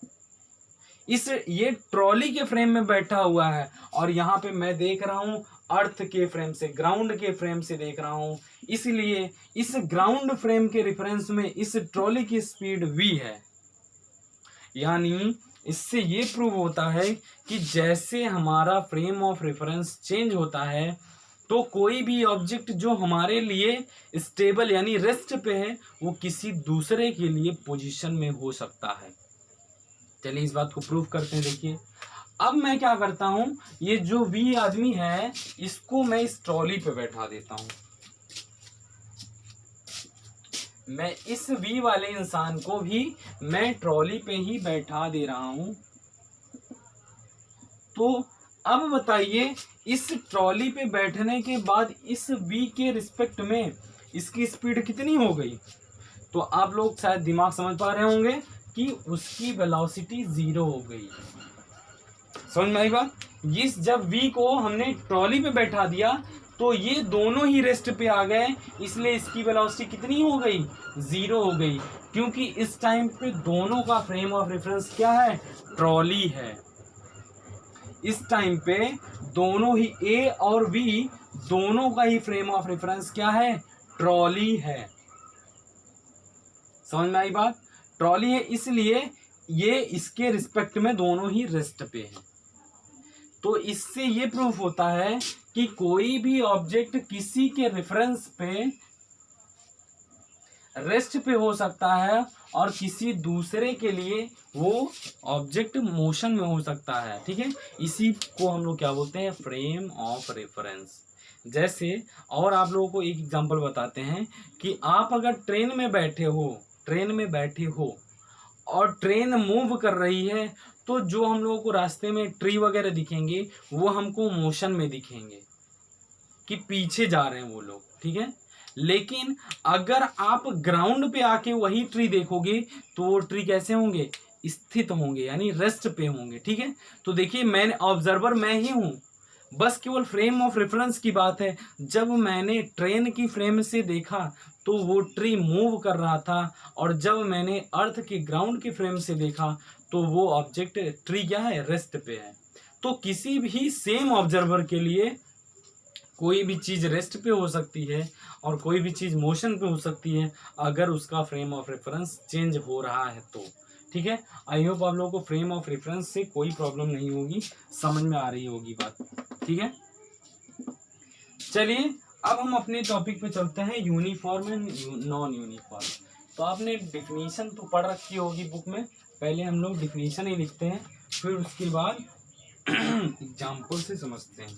इस ये ट्रॉली के फ्रेम में बैठा हुआ है और यहाँ पे मैं देख रहा हूं अर्थ के फ्रेम से, ग्राउंड के फ्रेम से देख रहा हूं, इसलिए इस ग्राउंड फ्रेम के रेफरेंस में इस ट्रॉली की स्पीड v है, यानी इससे ये प्रूव होता है कि जैसे हमारा फ्रेम ऑफ रेफरेंस चेंज होता है तो कोई भी ऑब्जेक्ट जो हमारे लिए स्टेबल यानी रेस्ट पे है वो किसी दूसरे के लिए पोजीशन में हो सकता है। चलिए इस बात को प्रूव करते हैं। देखिए अब मैं क्या करता हूं, ये जो v आदमी है इसको मैं इस ट्रॉली पे बैठा देता हूं, मैं इस v वाले इंसान को भी मैं ट्रॉली पे ही बैठा दे रहा हूं। तो अब बताइए इस ट्रॉली पे बैठने के बाद इस v के रिस्पेक्ट में इसकी स्पीड कितनी हो गई, तो आप लोग शायद दिमाग समझ पा रहे होंगे कि उसकी वेलोसिटी 0 हो गई, समझ में आई बात। इस जब v को हमने ट्रॉली पे बैठा दिया तो ये दोनों ही रेस्ट पे आ गए, इसलिए इसकी वेलोसिटी कितनी हो गई, 0 हो गई, क्योंकि इस टाइम पे दोनों का फ्रेम ऑफ रेफरेंस क्या है, ट्रॉली है। इस टाइम पे दोनों ही a और v दोनों का ही फ्रेम ऑफ रेफरेंस क्या है, ट्रॉली है, समझ में आई बात। ट्रॉली है इसलिए ये इसके रिस्पेक्ट में दोनों ही रेस्ट पे है। तो इससे ये प्रूफ होता है कि कोई भी ऑब्जेक्ट किसी के रेफरेंस पे रेस्ट पे हो सकता है और किसी दूसरे के लिए वो ऑब्जेक्ट मोशन में हो सकता है, ठीक है। इसी को हम लोग क्या बोलते हैं, फ्रेम ऑफ रेफरेंस। जैसे और आप लोगों को एक एग्जांपल बताते हैं कि आप अगर ट्रेन में बैठे हो और ट्रेन मूव कर रही है तो जो हम लोगों को रास्ते में ट्री वगैरह दिखेंगे वो हमको मोशन में दिखेंगे कि पीछे जा रहे हैं वो लोग, ठीक है। लेकिन अगर आप ग्राउंड पे आके वही ट्री देखोगे तो वो ट्री कैसे होंगे, स्थित होंगे, यानी रेस्ट पे होंगे, ठीक है। तो देखिए मैंने ऑब्जर्वर मैं ही हूं, बस केवल फ्रेम ऑफ रेफरेंस की बात है। जब मैंने ट्रेन की फ्रेम से देखा तो वो ट्री मूव कर रहा था और जब मैंने अर्थ के ग्राउंड की फ्रेम से देखा तो वो ऑब्जेक्ट ट्री क्या है, रेस्ट पे है। तो किसी भी सेम ऑब्जर्वर के लिए कोई भी चीज रेस्ट पे हो सकती है और कोई भी चीज मोशन पे हो सकती है अगर उसका फ्रेम ऑफ रेफरेंस चेंज हो रहा है तो, ठीक है। आई होप आप लोगों को फ्रेम ऑफ रेफरेंस से कोई प्रॉब्लम नहीं होगी, समझ में आ रही होगी बात, ठीक है। चलिए अब हम अपने टॉपिक पे चलते हैं, यूनिफॉर्म एंड नॉन यूनिफॉर्म। तो आपने डिफिनीशन तो पढ़ रखी होगी बुक में, पहले हम लोग डिफिनीशन ही लिखते हैं, फिर उसके बाद एग्जाम्पल से समझते हैं।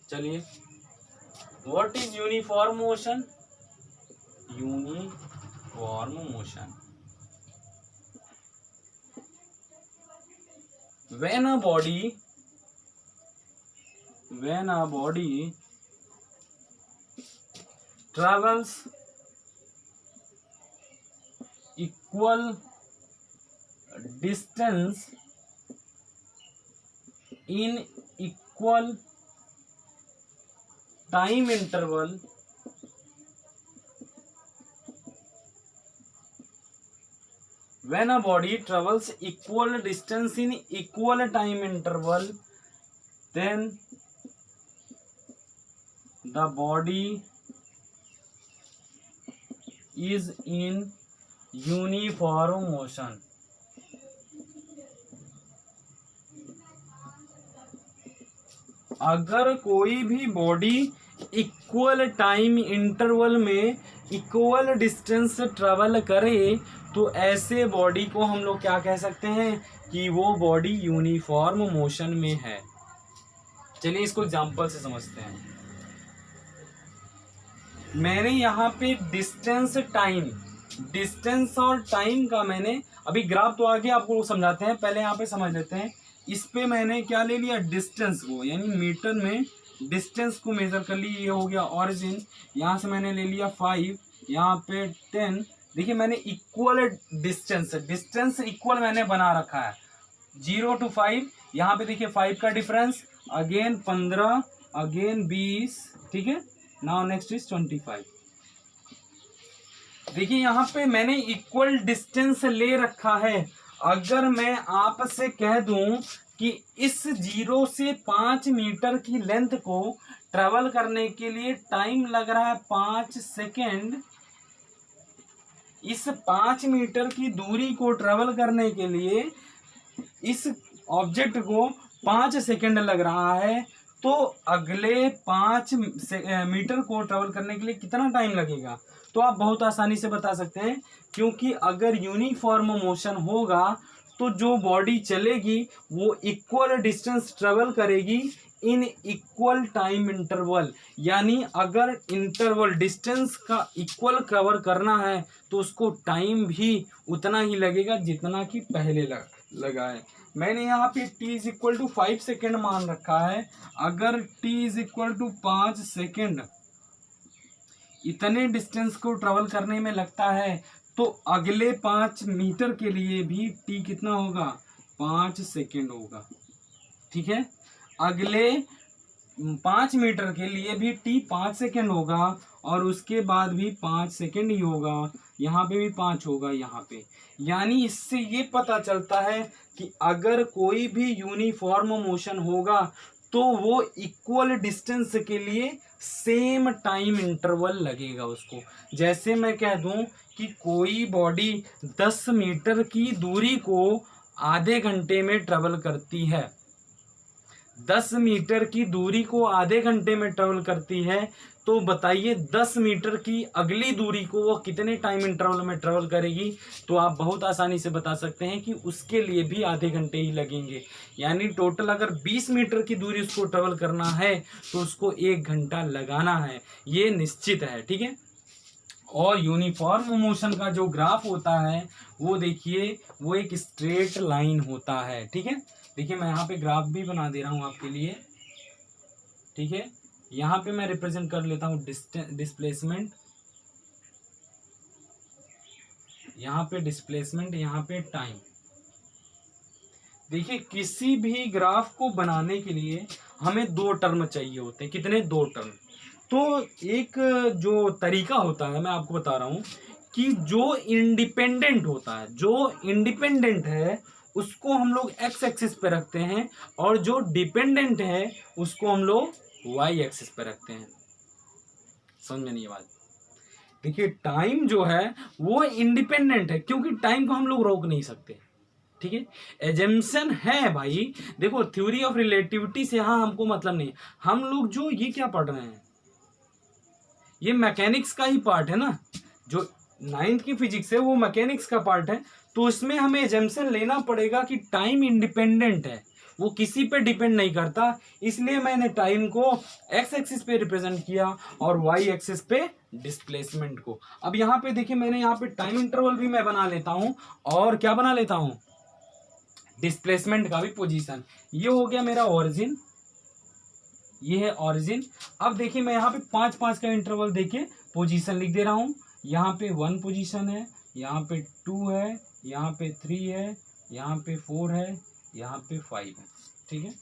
चलिए, what is uniform motion? Uniform motion, when a body travels equal distance in equal time interval, when a body travels equal distance in equal time interval, then the body is in uniform motion. अगर कोई भी body equal time interval में equal distance travel करे तो ऐसे body को हम लोग क्या कह सकते हैं कि वो बॉडी यूनिफॉर्म मोशन में है। चलिए इसको एग्जांपल से समझते हैं। मैंने यहाँ पे डिस्टेंस और टाइम का मैंने अभी ग्राफ तो आगे आपको समझाते हैं, पहले यहाँ पे समझ लेते हैं। इस पे मैंने क्या ले लिया, डिस्टेंस को, यानी मीटर में डिस्टेंस को मेजर कर ली। ये हो गया ऑरिजिन, यहाँ से मैंने ले लिया 5, यहाँ पे 10। देखिए मैंने इक्वल डिस्टेंस इक्वल मैंने बना रखा है, 0 to 5। यहाँ पे देखिए 5 का डिफरेंस, अगेन 15, अगेन 20, ठीक है। Now next is 25। देखिए यहाँ पे मैंने इक्वल डिस्टेंस ले रखा है। अगर मैं आपसे कह दूं कि इस 0 से 5 मीटर की लेंथ को ट्रेवल करने के लिए टाइम लग रहा है 5 सेकेंड, इस 5 मीटर की दूरी को ट्रेवल करने के लिए इस ऑब्जेक्ट को 5 सेकेंड लग रहा है, तो अगले 5 मीटर को ट्रेवल करने के लिए कितना टाइम लगेगा? तो आप बहुत आसानी से बता सकते हैं, क्योंकि अगर यूनिफॉर्म मोशन होगा तो जो बॉडी चलेगी वो इक्वल डिस्टेंस ट्रेवल करेगी इन इक्वल टाइम इंटरवल। यानी अगर इंटरवल डिस्टेंस का इक्वल कवर करना है तो उसको टाइम भी उतना ही लगेगा जितना कि पहले लगा है। मैंने यहाँ पे t is equal to 5 second मान रखा है। अगर t is equal to 5 second इतने डिस्टेंस को ट्रेवल करने में लगता है, तो अगले 5 मीटर के लिए भी t कितना होगा? 5 सेकेंड होगा, ठीक है। अगले 5 मीटर के लिए भी t 5 सेकेंड होगा, और उसके बाद भी 5 सेकेंड ही होगा, यहाँ पे भी 5 होगा यहाँ पे। यानी इससे ये पता चलता है कि अगर कोई भी यूनिफॉर्म मोशन होगा तो वो इक्वल डिस्टेंस के लिए सेम टाइम इंटरवल लगेगा उसको। जैसे मैं कह दूं कि कोई बॉडी 10 मीटर की दूरी को आधे घंटे में ट्रेवल करती है, 10 मीटर की दूरी को आधे घंटे में ट्रेवल करती है, तो बताइए 10 मीटर की अगली दूरी को वो कितने टाइम इंटरवल में ट्रेवल करेगी? तो आप बहुत आसानी से बता सकते हैं कि उसके लिए भी आधे घंटे ही लगेंगे। यानी टोटल अगर 20 मीटर की दूरी उसको ट्रेवल करना है तो उसको 1 घंटा लगाना है, ये निश्चित है, ठीक है। और यूनिफॉर्म मोशन का जो ग्राफ होता है वो देखिए वो एक स्ट्रेट लाइन होता है, ठीक है। देखिए मैं यहाँ पे ग्राफ भी बना दे रहा हूँ आपके लिए, ठीक है। यहाँ पे मैं रिप्रेजेंट कर लेता हूँ डिस्प्लेसमेंट, यहाँ पे डिस्प्लेसमेंट, यहाँ पे टाइम। देखिए किसी भी ग्राफ को बनाने के लिए हमें 2 टर्म चाहिए होते हैं। कितने? 2 टर्म। तो एक जो तरीका होता है मैं आपको बता रहा हूँ कि जो इंडिपेंडेंट होता है, जो इंडिपेंडेंट है उसको हम लोग एक्स एक्सिस पे रखते हैं, और जो डिपेंडेंट है उसको हम लोग वाई एक्सिस पे रखते हैं। समझ में नहीं ये बात? देखिए टाइम जो है वो इंडिपेंडेंट है, क्योंकि टाइम को हम लोग रोक नहीं सकते, ठीक है, एजम्पशन है भाई। देखो थ्योरी ऑफ रिलेटिविटी से यहाँ हमको मतलब नहीं, हम लोग जो ये क्या पढ़ रहे हैं, ये मैकेनिक्स का ही पार्ट है ना, जो 9th की फिजिक्स है वो मैकेनिक्स का पार्ट है। तो इसमें हमें एजम्पशन लेना पड़ेगा कि टाइम इंडिपेंडेंट है, वो किसी पे डिपेंड नहीं करता। इसलिए मैंने टाइम को एक्स एक्सिस पे रिप्रेजेंट किया और वाई एक्सिस पे डिस्प्लेसमेंट को। अब यहाँ पे देखिए मैंने यहाँ पे टाइम इंटरवल भी मैं बना लेता हूँ और क्या बना लेता हूँ, डिस्प्लेसमेंट का भी पोजीशन। ये हो गया मेरा ओरिजिन, ये है ओरिजिन। अब देखिए मैं यहाँ पे 5-5 का इंटरवल देके पोजीशन लिख दे रहा हूँ। यहाँ पे 1 पोजीशन है, यहाँ पे 2 है, यहाँ पे 3 है, यहाँ पे 4 है, यहाँ पे 5 है। ठीक है,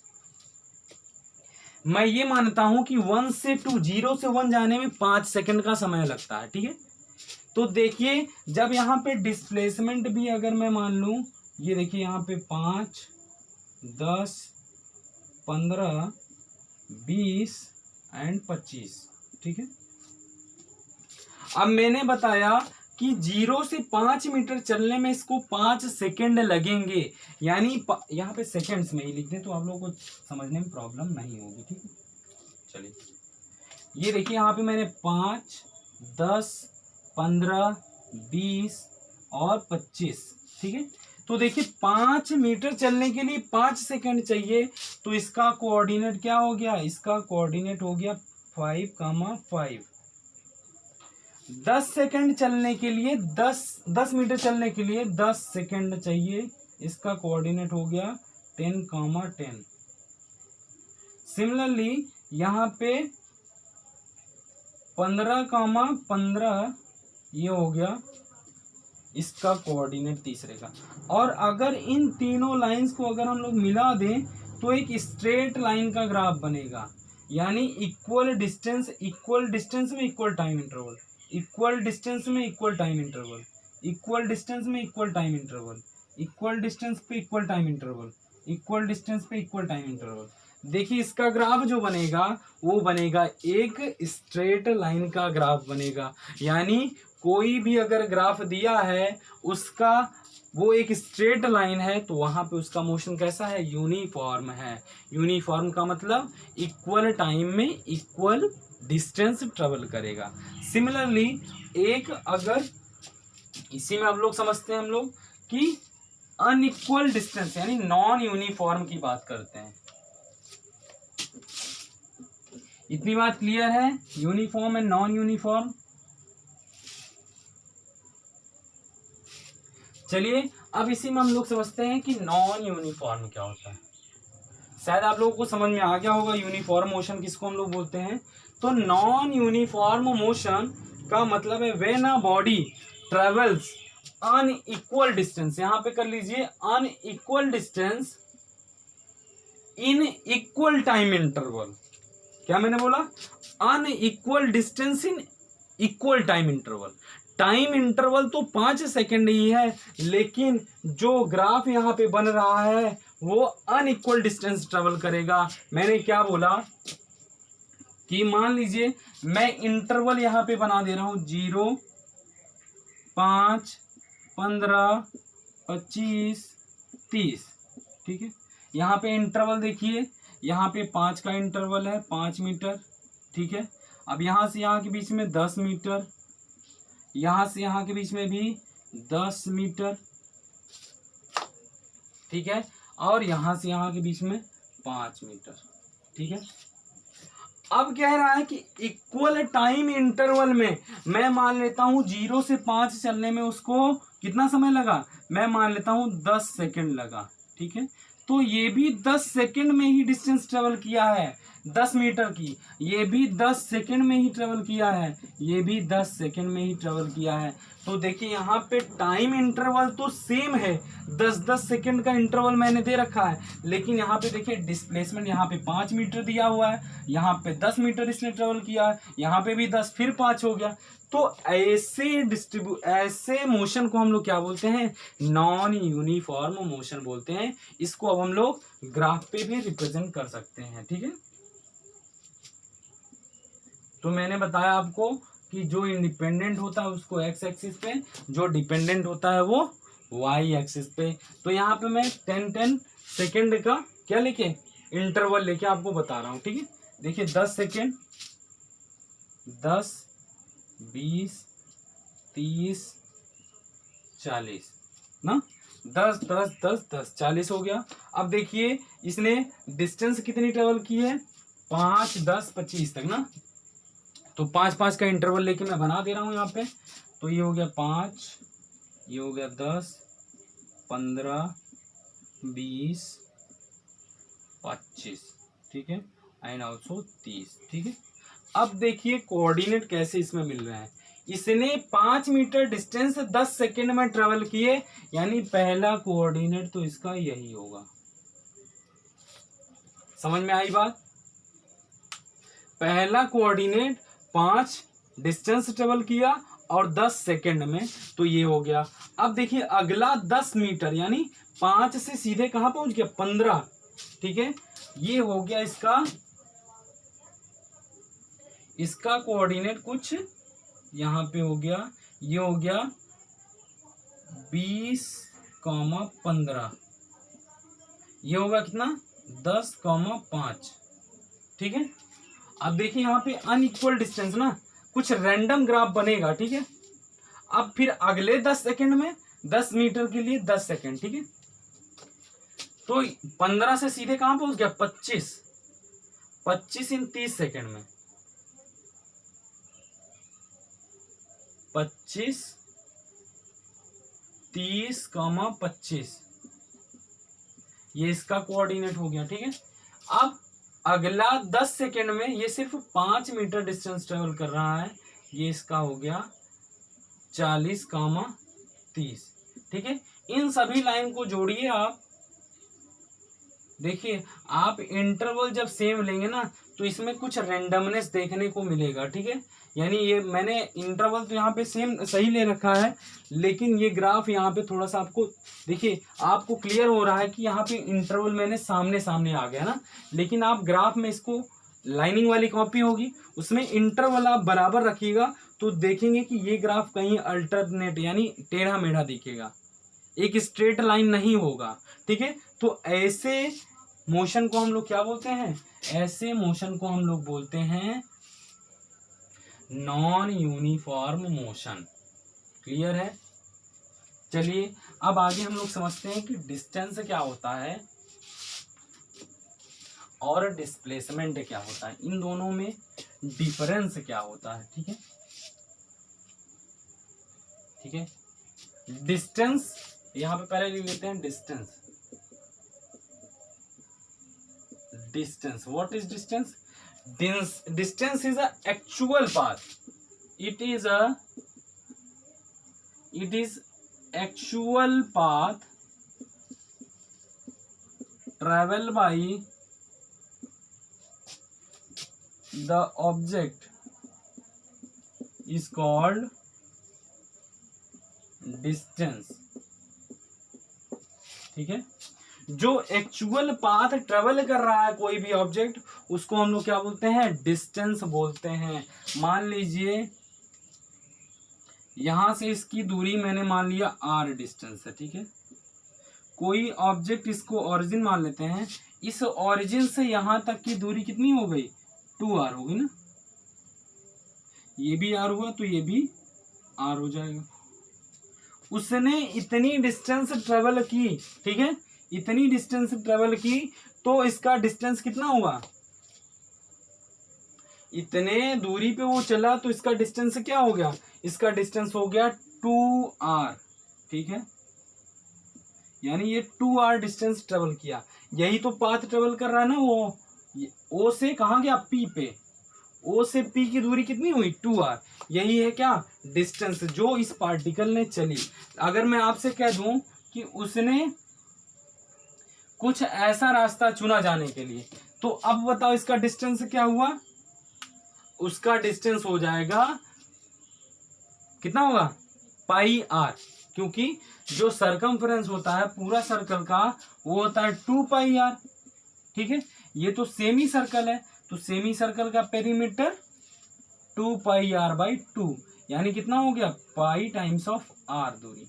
मैं ये मानता हूं कि 1 से 2, 0 से 1 जाने में 5 सेकंड का समय लगता है। ठीक है, तो देखिए जब यहाँ पे डिस्प्लेसमेंट भी अगर मैं मान लूं, ये देखिए यहाँ पे 5, 10, 15, 20 एंड 25। ठीक है, अब मैंने बताया कि 0 से 5 मीटर चलने में इसको 5 सेकंड लगेंगे, यानी यहाँ पे सेकंड्स में ही लिख दें तो आप लोगों को समझने में प्रॉब्लम नहीं होगी। ठीक है, चलिए ये देखिए यहाँ पे मैंने 5, 10, 15, 20 और 25। ठीक है, तो देखिए 5 मीटर चलने के लिए 5 सेकंड चाहिए, तो इसका कोऑर्डिनेट क्या हो गया, इसका कोऑर्डिनेट हो गया 5,5। 10 सेकंड चलने के लिए 10 मीटर चलने के लिए 10 सेकंड चाहिए, इसका कोऑर्डिनेट हो गया 10,10। सिमिलरली यहाँ पे 15,15 ये हो गया इसका कोऑर्डिनेट तीसरे का। और अगर इन तीनों लाइंस को अगर हम लोग मिला दें तो एक स्ट्रेट लाइन का ग्राफ बनेगा, यानी इक्वल डिस्टेंस में equal time interval, equal distance में equal time interval, equal distance में equal time interval, equal distance पे equal time interval, equal distance पे इक्वल टाइम इंटरवल। देखिए इसका ग्राफ जो बनेगा वो बनेगा एक स्ट्रेट लाइन का ग्राफ बनेगा, यानी कोई भी अगर ग्राफ दिया है उसका वो एक स्ट्रेट लाइन है तो वहां पे उसका मोशन कैसा है, यूनिफॉर्म है। यूनिफॉर्म का मतलब इक्वल टाइम में इक्वल डिस्टेंस ट्रेवल करेगा। सिमिलरली एक अगर इसी में आप लोग समझते हैं हम लोग कि अनइक्वल डिस्टेंस यानी नॉन यूनिफॉर्म की बात करते हैं। इतनी बात क्लियर है, यूनिफॉर्म एंड नॉन यूनिफॉर्म। चलिए अब इसी में हम लोग समझते हैं कि नॉन यूनिफॉर्म क्या होता है। शायद आप लोगों को समझ में आ गया होगा यूनिफॉर्म मोशन किसको हम लोग बोलते हैं। तो नॉन यूनिफॉर्म मोशन का मतलब है when a body travels unequal distance, यहां पे कर लीजिए unequal distance in equal time interval. क्या मैंने बोला, unequal distance in equal time interval. Time interval तो 5 सेकंड ही है, लेकिन जो ग्राफ यहाँ पे बन रहा है वो अनइक्वल डिस्टेंस ट्रेवल करेगा। मैंने क्या बोला कि मान लीजिए मैं इंटरवल यहाँ पे बना दे रहा हूं 0, 5, 15, 25, 30। ठीक है, यहाँ पे इंटरवल देखिए, यहाँ पे 5 का इंटरवल है, 5 मीटर। ठीक है, अब यहाँ से यहाँ के बीच में 10 मीटर, यहाँ से यहाँ के बीच में भी 10 मीटर। ठीक है, और यहाँ से यहाँ के बीच में 5 मीटर। ठीक है, अब कह रहा है कि इक्वल टाइम इंटरवल में मैं मान लेता हूं 0 से 5 चलने में उसको कितना समय लगा, मैं मान लेता हूं 10 सेकंड लगा। ठीक है, तो ये भी 10 सेकंड में ही डिस्टेंस ट्रेवल किया है 10 मीटर की, ये भी 10 सेकंड में ही ट्रेवल किया है, ये भी 10 सेकंड में ही ट्रेवल किया है। तो देखिए यहाँ पे टाइम इंटरवल तो सेम है, 10-10 सेकंड का इंटरवल मैंने दे रखा है, लेकिन यहाँ पे देखिए डिस्प्लेसमेंट यहाँ पे 5 मीटर दिया हुआ है, यहाँ पे 10 मीटर इसने ट्रेवल किया है, यहाँ पे भी 10 फिर 5 हो गया। तो ऐसे मोशन को हम लोग क्या बोलते हैं, नॉन यूनिफॉर्म मोशन बोलते हैं। इसको अब हम लोग ग्राफ पे भी रिप्रेजेंट कर सकते हैं। ठीक है, तो मैंने बताया आपको कि जो इंडिपेंडेंट होता है उसको एक्स एक्सिस पे, जो डिपेंडेंट होता है वो वाई एक्सिस पे। तो यहाँ पे मैं 10 सेकेंड का क्या लेके इंटरवल लेके आपको बता रहा हूँ, ठीक है। देखिए 10 सेकेंड, 10, 20, 30, 40 ना, 10 10 10 10 40 हो गया। अब देखिए इसने डिस्टेंस कितनी ट्रेवल की है, 5 10 25 तक ना। तो 5 5 का इंटरवल लेके मैं बना दे रहा हूँ यहाँ पे। तो ये हो गया 5, ये हो गया 10, 15, 20, 25, ठीक है, एंड ऑल्सो 30, ठीक है। अब देखिए कोऑर्डिनेट कैसे इसमें मिल रहे हैं। इसने 5 मीटर डिस्टेंस 10 सेकेंड में ट्रेवल किए, यानी पहला कोऑर्डिनेट तो इसका यही होगा। समझ में आई बात? पहला कोऑर्डिनेट 5 डिस्टेंस ट्रेवल किया और 10 सेकेंड में, तो ये हो गया। अब देखिए अगला 10 मीटर, यानी 5 से सीधे कहां पहुंच गया, 15, ठीक है। ये हो गया इसका कोऑर्डिनेट कुछ यहां पे हो गया, ये हो गया 20,15, ये होगा कितना, 10,5, ठीक है। अब देखिए यहाँ पे अनइक्वल डिस्टेंस ना, कुछ रैंडम ग्राफ बनेगा, ठीक है। अब फिर अगले 10 सेकेंड में 10 मीटर के लिए 10 सेकेंड, ठीक है। तो 15 से सीधे कहां पहुंच गया, 25, 25 इन 30 सेकेंड में, 25, 30, 25, ये इसका कोऑर्डिनेट हो गया, ठीक है। अब अगला 10 सेकेंड में ये सिर्फ 5 मीटर डिस्टेंस ट्रेवल कर रहा है, ये इसका हो गया 40, 30, ठीक है। इन सभी लाइन को जोड़िए आप। देखिए आप इंटरवल जब सेम लेंगे ना, तो इसमें कुछ रेंडमनेस देखने को मिलेगा, ठीक है। यानी ये मैंने इंटरवल तो यहाँ पे सेम सही ले रखा है, लेकिन ये ग्राफ यहाँ पे थोड़ा सा आपको देखिए, आपको क्लियर हो रहा है कि यहाँ पे इंटरवल मैंने सामने सामने आ गया ना, लेकिन आप ग्राफ में इसको लाइनिंग वाली कॉपी होगी, उसमें इंटरवल आप बराबर रखिएगा, तो देखेंगे कि ये ग्राफ कहीं अल्टरनेट यानी टेढ़ा मेढ़ा दिखेगा, एक स्ट्रेट लाइन नहीं होगा, ठीक है। तो ऐसे मोशन को हम लोग क्या बोलते हैं, ऐसे मोशन को हम लोग बोलते हैं नॉन यूनिफॉर्म मोशन। क्लियर है? चलिए अब आगे हम लोग समझते हैं कि डिस्टेंस क्या होता है और डिस्प्लेसमेंट क्या होता है, इन दोनों में डिफरेंस क्या होता है, ठीक है। ठीक है, डिस्टेंस यहां पे पहले लिख लेते हैं, distance. Distance, what is distance? Distance is a actual path. It is actual path travel by the object is called distance. ठीक है, जो एक्चुअल पाथ ट्रेवल कर रहा है कोई भी ऑब्जेक्ट, उसको हम लोग क्या बोलते हैं, डिस्टेंस बोलते हैं। मान लीजिए यहां से इसकी दूरी मैंने मान लिया r डिस्टेंस है, ठीक है। कोई ऑब्जेक्ट, इसको ओरिजिन मान लेते हैं, इस ओरिजिन से यहां तक की दूरी कितनी हो गई, 2r होगी ना। ये भी r हुआ तो ये भी r हो जाएगा। उसने इतनी डिस्टेंस ट्रेवल की, ठीक है, इतनी डिस्टेंस ट्रेवल की, तो इसका डिस्टेंस कितना हुआ, इतने दूरी पे वो चला तो इसका डिस्टेंस क्या हो गया, इसका डिस्टेंस हो गया 2r, ठीक है। यानी ये 2r डिस्टेंस ट्रेवल किया, यही तो पाथ ट्रेवल कर रहा है ना वो, ओ से कहां गया, p पे, ओ से p की दूरी कितनी हुई, 2r, यही है क्या, डिस्टेंस जो इस पार्टिकल ने चली। अगर मैं आपसे कह दूं कि उसने कुछ ऐसा रास्ता चुना जाने के लिए, तो अब बताओ इसका डिस्टेंस क्या हुआ, उसका डिस्टेंस हो जाएगा कितना होगा, पाई r, क्योंकि जो सरकमफ्रेंस होता है पूरा सर्कल का वो होता है 2 पाई r, ठीक है। ये तो सेमी सर्कल है, तो सेमी सर्कल का पेरीमीटर 2 पाई r बाई 2, यानी कितना हो गया, पाई टाइम्स ऑफ r दूरी,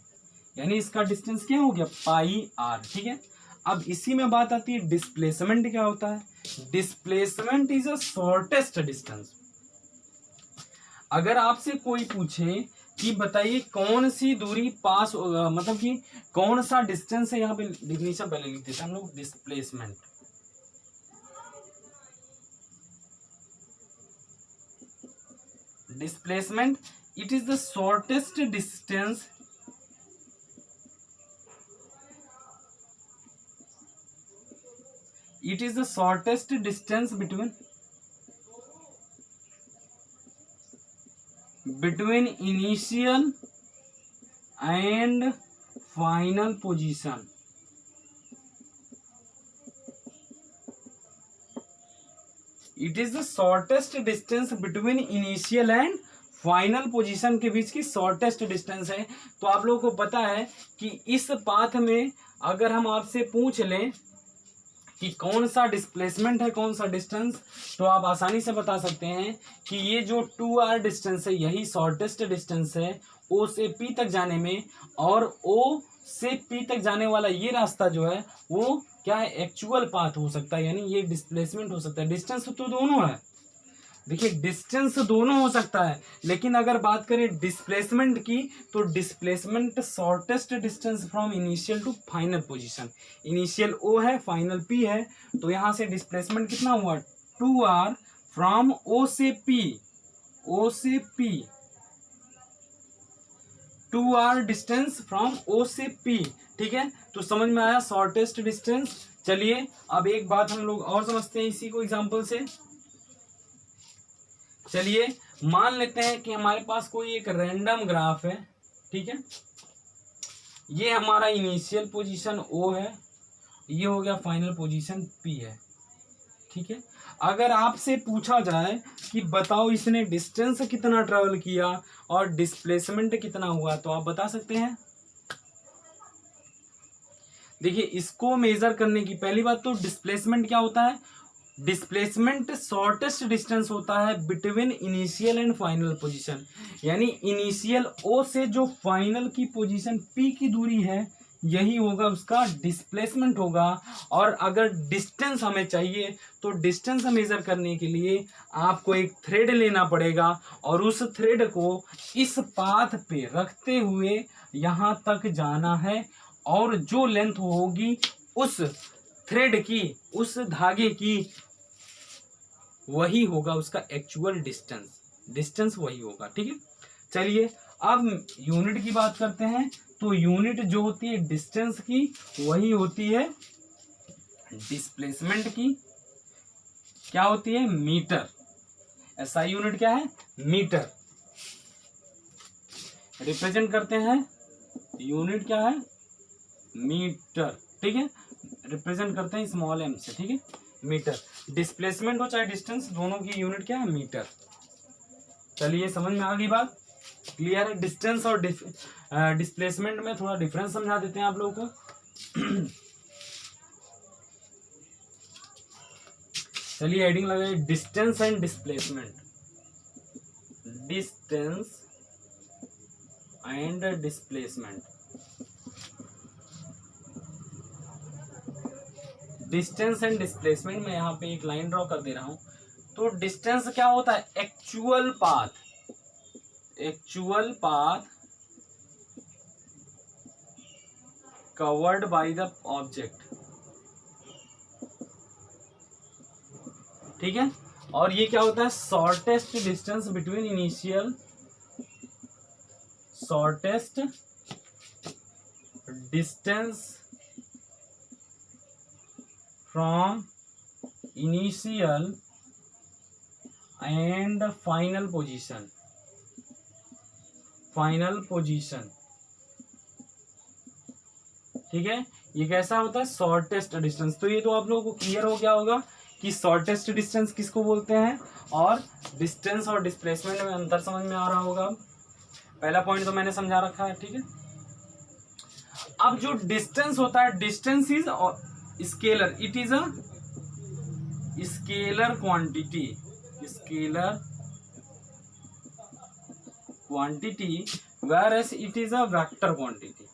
यानी इसका डिस्टेंस क्या हो गया, पाई आर। ठीक है, अब इसी में बात आती है डिस्प्लेसमेंट क्या होता है। Displacement is a shortest distance. अगर आपसे कोई पूछे कि बताइए कौन सी दूरी पास मतलब कि कौन सा डिस्टेंस है, यहाँ पे डिफिनेशन पहले लिख देते हैं हम लोग। Displacement, displacement it is the shortest distance it is the shortest distance between initial and final position. It is the shortest distance between initial and final position के बीच की शॉर्टेस्ट डिस्टेंस है। तो आप लोगों को पता है कि इस पाथ में अगर हम आपसे पूछ लें कि कौन सा डिस्प्लेसमेंट है, कौन सा डिस्टेंस, तो आप आसानी से बता सकते हैं कि ये जो 2r डिस्टेंस है यही शॉर्टेस्ट डिस्टेंस है ओ से पी तक जाने में, और ओ से पी तक जाने वाला ये रास्ता जो है वो क्या है, एक्चुअल पाथ हो सकता है, यानी ये डिस्प्लेसमेंट हो सकता है। डिस्टेंस तो दोनों है, देखिए डिस्टेंस दोनों हो सकता है, लेकिन अगर बात करें डिस्प्लेसमेंट की तो displacement shortest distance from initial to final position. Initial O है, फाइनल पी है, तो यहां से डिस्प्लेसमेंट कितना हुआ, 2r फ्रॉम ओ से पी, ओ से पी, 2r डिस्टेंस फ्रॉम ओ से पी। ठीक है, तो समझ में आया शॉर्टेस्ट डिस्टेंस। चलिए अब एक बात हम लोग और समझते हैं इसी को एग्जांपल से। चलिए मान लेते हैं कि हमारे पास कोई एक रैंडम ग्राफ है। ठीक है, ये हमारा इनिशियल पोजीशन O है, ये हो गया फाइनल पोजीशन P है। ठीक है, अगर आपसे पूछा जाए कि बताओ इसने डिस्टेंस कितना ट्रेवल किया और डिस्प्लेसमेंट कितना हुआ, तो आप बता सकते हैं। देखिए इसको मेजर करने की पहली बात तो डिस्प्लेसमेंट क्या होता है, डिस्प्लेसमेंट शॉर्टेस्ट डिस्टेंस होता है between initial and final position, यानी इनिशियल ओ से जो फाइनल की पोजीशन पी की दूरी है यही होगा उसका डिस्प्लेसमेंट होगा। और अगर डिस्टेंस हमें चाहिए तो डिस्टेंस मेजर करने के लिए आपको एक थ्रेड लेना पड़ेगा और उस थ्रेड को इस पाथ पे रखते हुए यहाँ तक जाना है, और जो लेंथ होगी उस थ्रेड की, उस धागे की, वही होगा उसका एक्चुअल डिस्टेंस, डिस्टेंस वही होगा। ठीक है, चलिए अब यूनिट की बात करते हैं। तो यूनिट जो होती है डिस्टेंस की वही होती है डिस्प्लेसमेंट की, क्या होती है, मीटर। एसआई यूनिट क्या है, मीटर। रिप्रेजेंट करते हैं यूनिट क्या है, मीटर। ठीक है, रिप्रेजेंट करते हैं स्मॉल m से। ठीक है, मीटर। डिस्प्लेसमेंट हो चाहे डिस्टेंस, दोनों की यूनिट क्या है, मीटर। चलिए समझ में आ गई बात, क्लियर है। डिस्टेंस और डिस्प्लेसमेंट में थोड़ा डिफरेंस समझा देते हैं आप लोगों को। चलिए हेडिंग लगाइए, distance and displacement. Distance and displacement. Distance and displacement में यहाँ पे एक लाइन ड्रॉ कर दे रहा हूं। तो डिस्टेंस क्या होता है, actual path, actual path covered by the object. ठीक है, और ये क्या होता है, shortest distance between initial, shortest distance from initial and final position, final position. ठीक है, ये कैसा होता है, शॉर्टेस्ट डिस्टेंस। तो ये तो आप लोगों को क्लियर हो गया होगा कि शॉर्टेस्ट डिस्टेंस किसको बोलते हैं, और डिस्टेंस और डिस्प्लेसमेंट में अंतर समझ में आ रहा होगा। पहला पॉइंट तो मैंने समझा रखा है। ठीक है, अब जो डिस्टेंस होता है, distance is scalar, it is a scalar quantity, scalar quantity, whereas it is a vector quantity,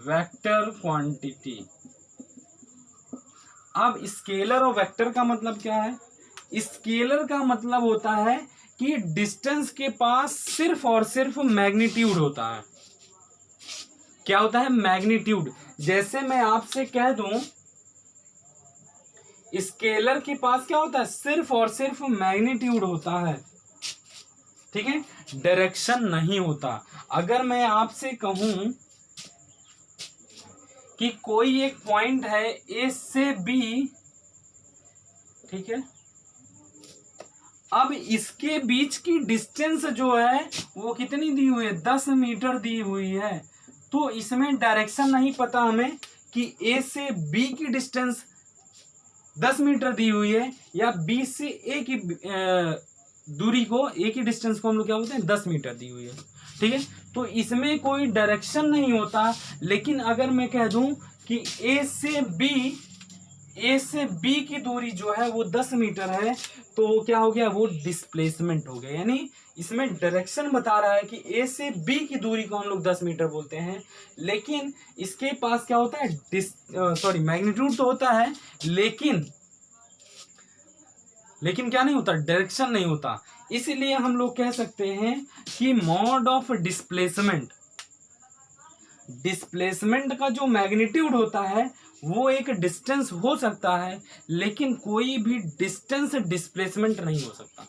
vector quantity. अब स्केलर और वेक्टर का मतलब क्या है? स्केलर का मतलब होता है कि डिस्टेंस के पास सिर्फ और सिर्फ मैग्नीट्यूड होता है। क्या होता है? मैग्नीट्यूड। जैसे मैं आपसे कह दूं स्केलर के पास क्या होता है? सिर्फ और सिर्फ मैग्नीट्यूड होता है, ठीक है, डायरेक्शन नहीं होता। अगर मैं आपसे कहूं कि कोई एक पॉइंट है ए से बी, ठीक है, अब इसके बीच की डिस्टेंस जो है वो कितनी दी हुई है? 10 मीटर दी हुई है। तो इसमें डायरेक्शन नहीं पता हमें कि ए से बी की डिस्टेंस 10 मीटर दी हुई है या बी से ए की दूरी को, ए की डिस्टेंस को हम लोग क्या बोलते हैं? 10 मीटर दी हुई है, ठीक है। तो इसमें कोई डायरेक्शन नहीं होता। लेकिन अगर मैं कह दूं कि ए से बी की दूरी जो है वो 10 मीटर है, तो क्या हो गया? वो डिस्प्लेसमेंट हो गया। यानी इसमें डायरेक्शन बता रहा है कि ए से बी की दूरी को हम लोग 10 मीटर बोलते हैं, लेकिन इसके पास क्या होता है? मैग्नीट्यूड तो होता है, लेकिन क्या नहीं होता? डायरेक्शन नहीं होता। इसलिए हम लोग कह सकते हैं कि मॉड ऑफ डिस्प्लेसमेंट का जो मैग्नीट्यूड होता है वो एक डिस्टेंस हो सकता है, लेकिन कोई भी डिस्टेंस डिस्प्लेसमेंट नहीं हो सकता।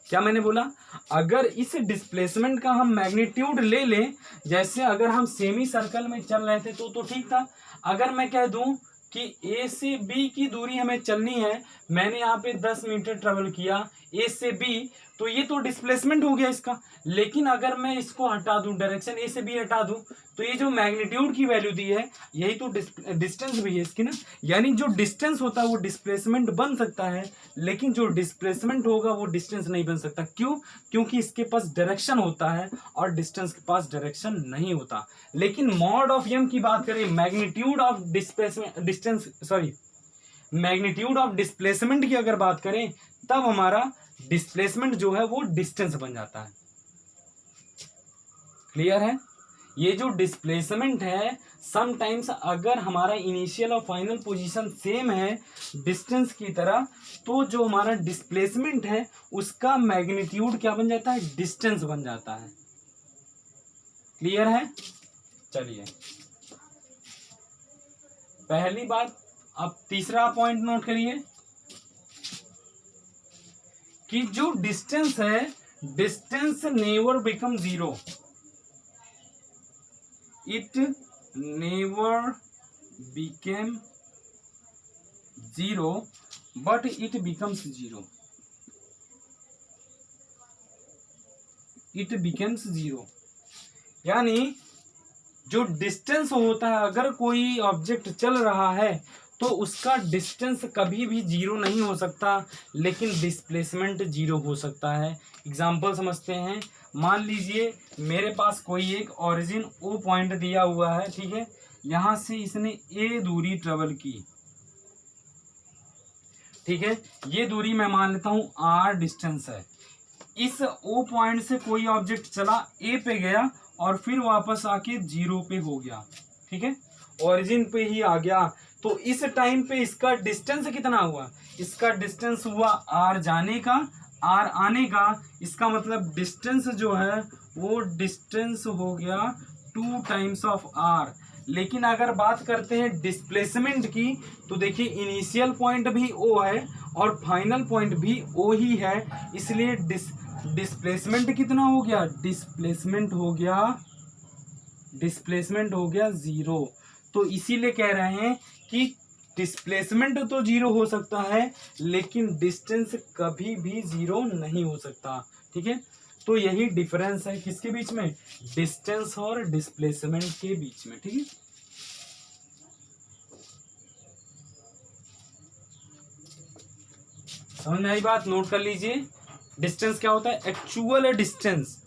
क्या मैंने बोला? अगर इस डिस्प्लेसमेंट का हम मैग्नीट्यूड ले लें, जैसे अगर हम सेमी सर्कल में चल रहे थे तो ठीक था। अगर मैं कह दूं कि ए से बी की दूरी हमें चलनी है, मैंने यहाँ पे 10 मीटर ट्रेवल किया ए से बी, तो ये तो डिस्प्लेसमेंट हो गया इसका। लेकिन अगर मैं इसको हटा दूं, डायरेक्शन ए से बी हटा दूं, तो ये जो मैग्नीट्यूड की वैल्यू दी है यही तो डिस्टेंस भी है इसकी ना। यानी जो डिस्टेंस होता है वो डिस्प्लेसमेंट बन सकता है, लेकिन जो डिस्प्लेसमेंट होगा वो डिस्टेंस नहीं बन सकता। क्यों? क्योंकि इसके पास डायरेक्शन होता है और डिस्टेंस के पास डायरेक्शन नहीं होता। लेकिन मॉड ऑफ एम की बात करें, मैग्नीट्यूड ऑफ डिस्प्लेसमेंट की अगर बात करें, तब हमारा डिस्प्लेसमेंट जो है वो डिस्टेंस बन जाता है। क्लियर है? ये जो डिस्प्लेसमेंट है, समटाइम्स अगर हमारा इनिशियल और फाइनल पोजीशन सेम है डिस्टेंस की तरह, तो जो हमारा डिस्प्लेसमेंट है उसका मैग्नीट्यूड क्या बन जाता है? डिस्टेंस बन जाता है। क्लियर है? चलिए, पहली बात। अब तीसरा पॉइंट नोट करिए कि जो डिस्टेंस है, distance never become zero. It never became zero but it becomes zero. It becomes zero यानी जो डिस्टेंस होता है, अगर कोई ऑब्जेक्ट चल रहा है तो उसका डिस्टेंस कभी भी जीरो नहीं हो सकता, लेकिन डिस्प्लेसमेंट जीरो हो सकता है। एग्जाम्पल समझते हैं। मान लीजिए मेरे पास कोई एक ओरिजिन ओ पॉइंट दिया हुआ है, ठीक है, यहां से इसने ए दूरी ट्रेवल की, ठीक है, ये दूरी मैं मान लेता हूं आर डिस्टेंस है। इस ओ पॉइंट से कोई ऑब्जेक्ट चला, ए पे गया और फिर वापस आके जीरो पे हो गया, ठीक है, ओरिजिन पे ही आ गया। तो इस टाइम पे इसका डिस्टेंस कितना हुआ? इसका डिस्टेंस हुआ आर जाने का, आर आने का। इसका मतलब डिस्टेंस जो है वो डिस्टेंस हो गया 2 टाइम्स ऑफ आर। लेकिन अगर बात करते हैं डिस्प्लेसमेंट की, तो देखिए इनिशियल पॉइंट भी ओ है और फाइनल पॉइंट भी ओ ही है, इसलिए डिस्प्लेसमेंट कितना हो गया? डिस्प्लेसमेंट हो गया जीरो। तो इसीलिए कह रहे हैं कि डिस्प्लेसमेंट तो जीरो हो सकता है, लेकिन डिस्टेंस कभी भी जीरो नहीं हो सकता, ठीक है। तो यही डिफरेंस है किसके बीच में? डिस्टेंस और डिस्प्लेसमेंट के बीच में, ठीक है। समझ में आई बात? नोट कर लीजिए। डिस्टेंस क्या होता है? Actual distance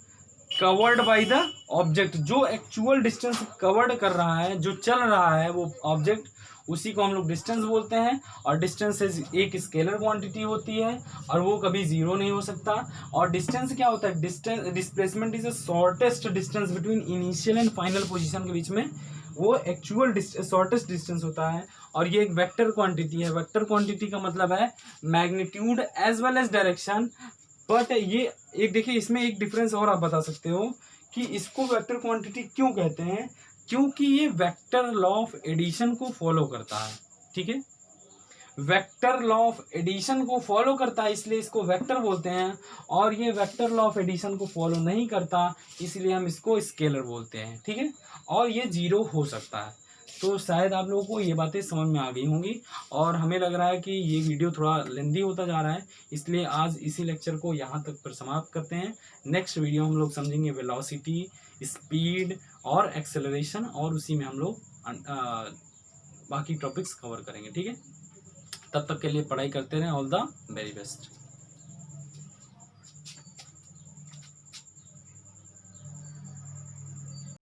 covered by the object. जो एक्चुअल डिस्टेंस कवर्ड कर रहा है, जो चल रहा है वो ऑब्जेक्ट, उसी को हम लोग डिस्टेंस बोलते हैं। और डिस्टेंस एक स्केलर क्वांटिटी होती है और वो कभी जीरो नहीं हो सकता। और डिस्टेंस क्या होता है, displacement is the shortest distance between initial and final position के बीच में वो एक्चुअल शॉर्टेस्ट डिस्टेंस होता है। और ये एक वेक्टर क्वांटिटी है। वेक्टर क्वांटिटी का मतलब है magnitude as well as direction. But ये एक देखिए, इसमें एक डिफरेंस और आप बता सकते हो कि इसको वेक्टर क्वांटिटी क्यों कहते हैं, क्योंकि ये वेक्टर लॉ ऑफ एडिशन को फॉलो करता है। ठीक है, वेक्टर लॉ ऑफ एडिशन को फॉलो करता है इसलिए इसको वेक्टर बोलते हैं। और ये वेक्टर लॉ ऑफ एडिशन को फॉलो नहीं करता इसलिए हम इसको स्केलर बोलते हैं। ठीक है, और ये जीरो हो सकता है। तो शायद आप लोगों को ये बातें समझ में आ गई होंगी। और हमें लग रहा है कि ये वीडियो थोड़ा लेंदी होता जा रहा है, इसलिए आज इसी लेक्चर को यहाँ तक पर समाप्त करते हैं। नेक्स्ट वीडियो हम लोग समझेंगे वेलोसिटी, स्पीड और एक्सेलरेशन, और उसी में हम लोग बाकी टॉपिक्स कवर करेंगे। ठीक है, तब तक के लिए पढ़ाई करते रहें। All the very best.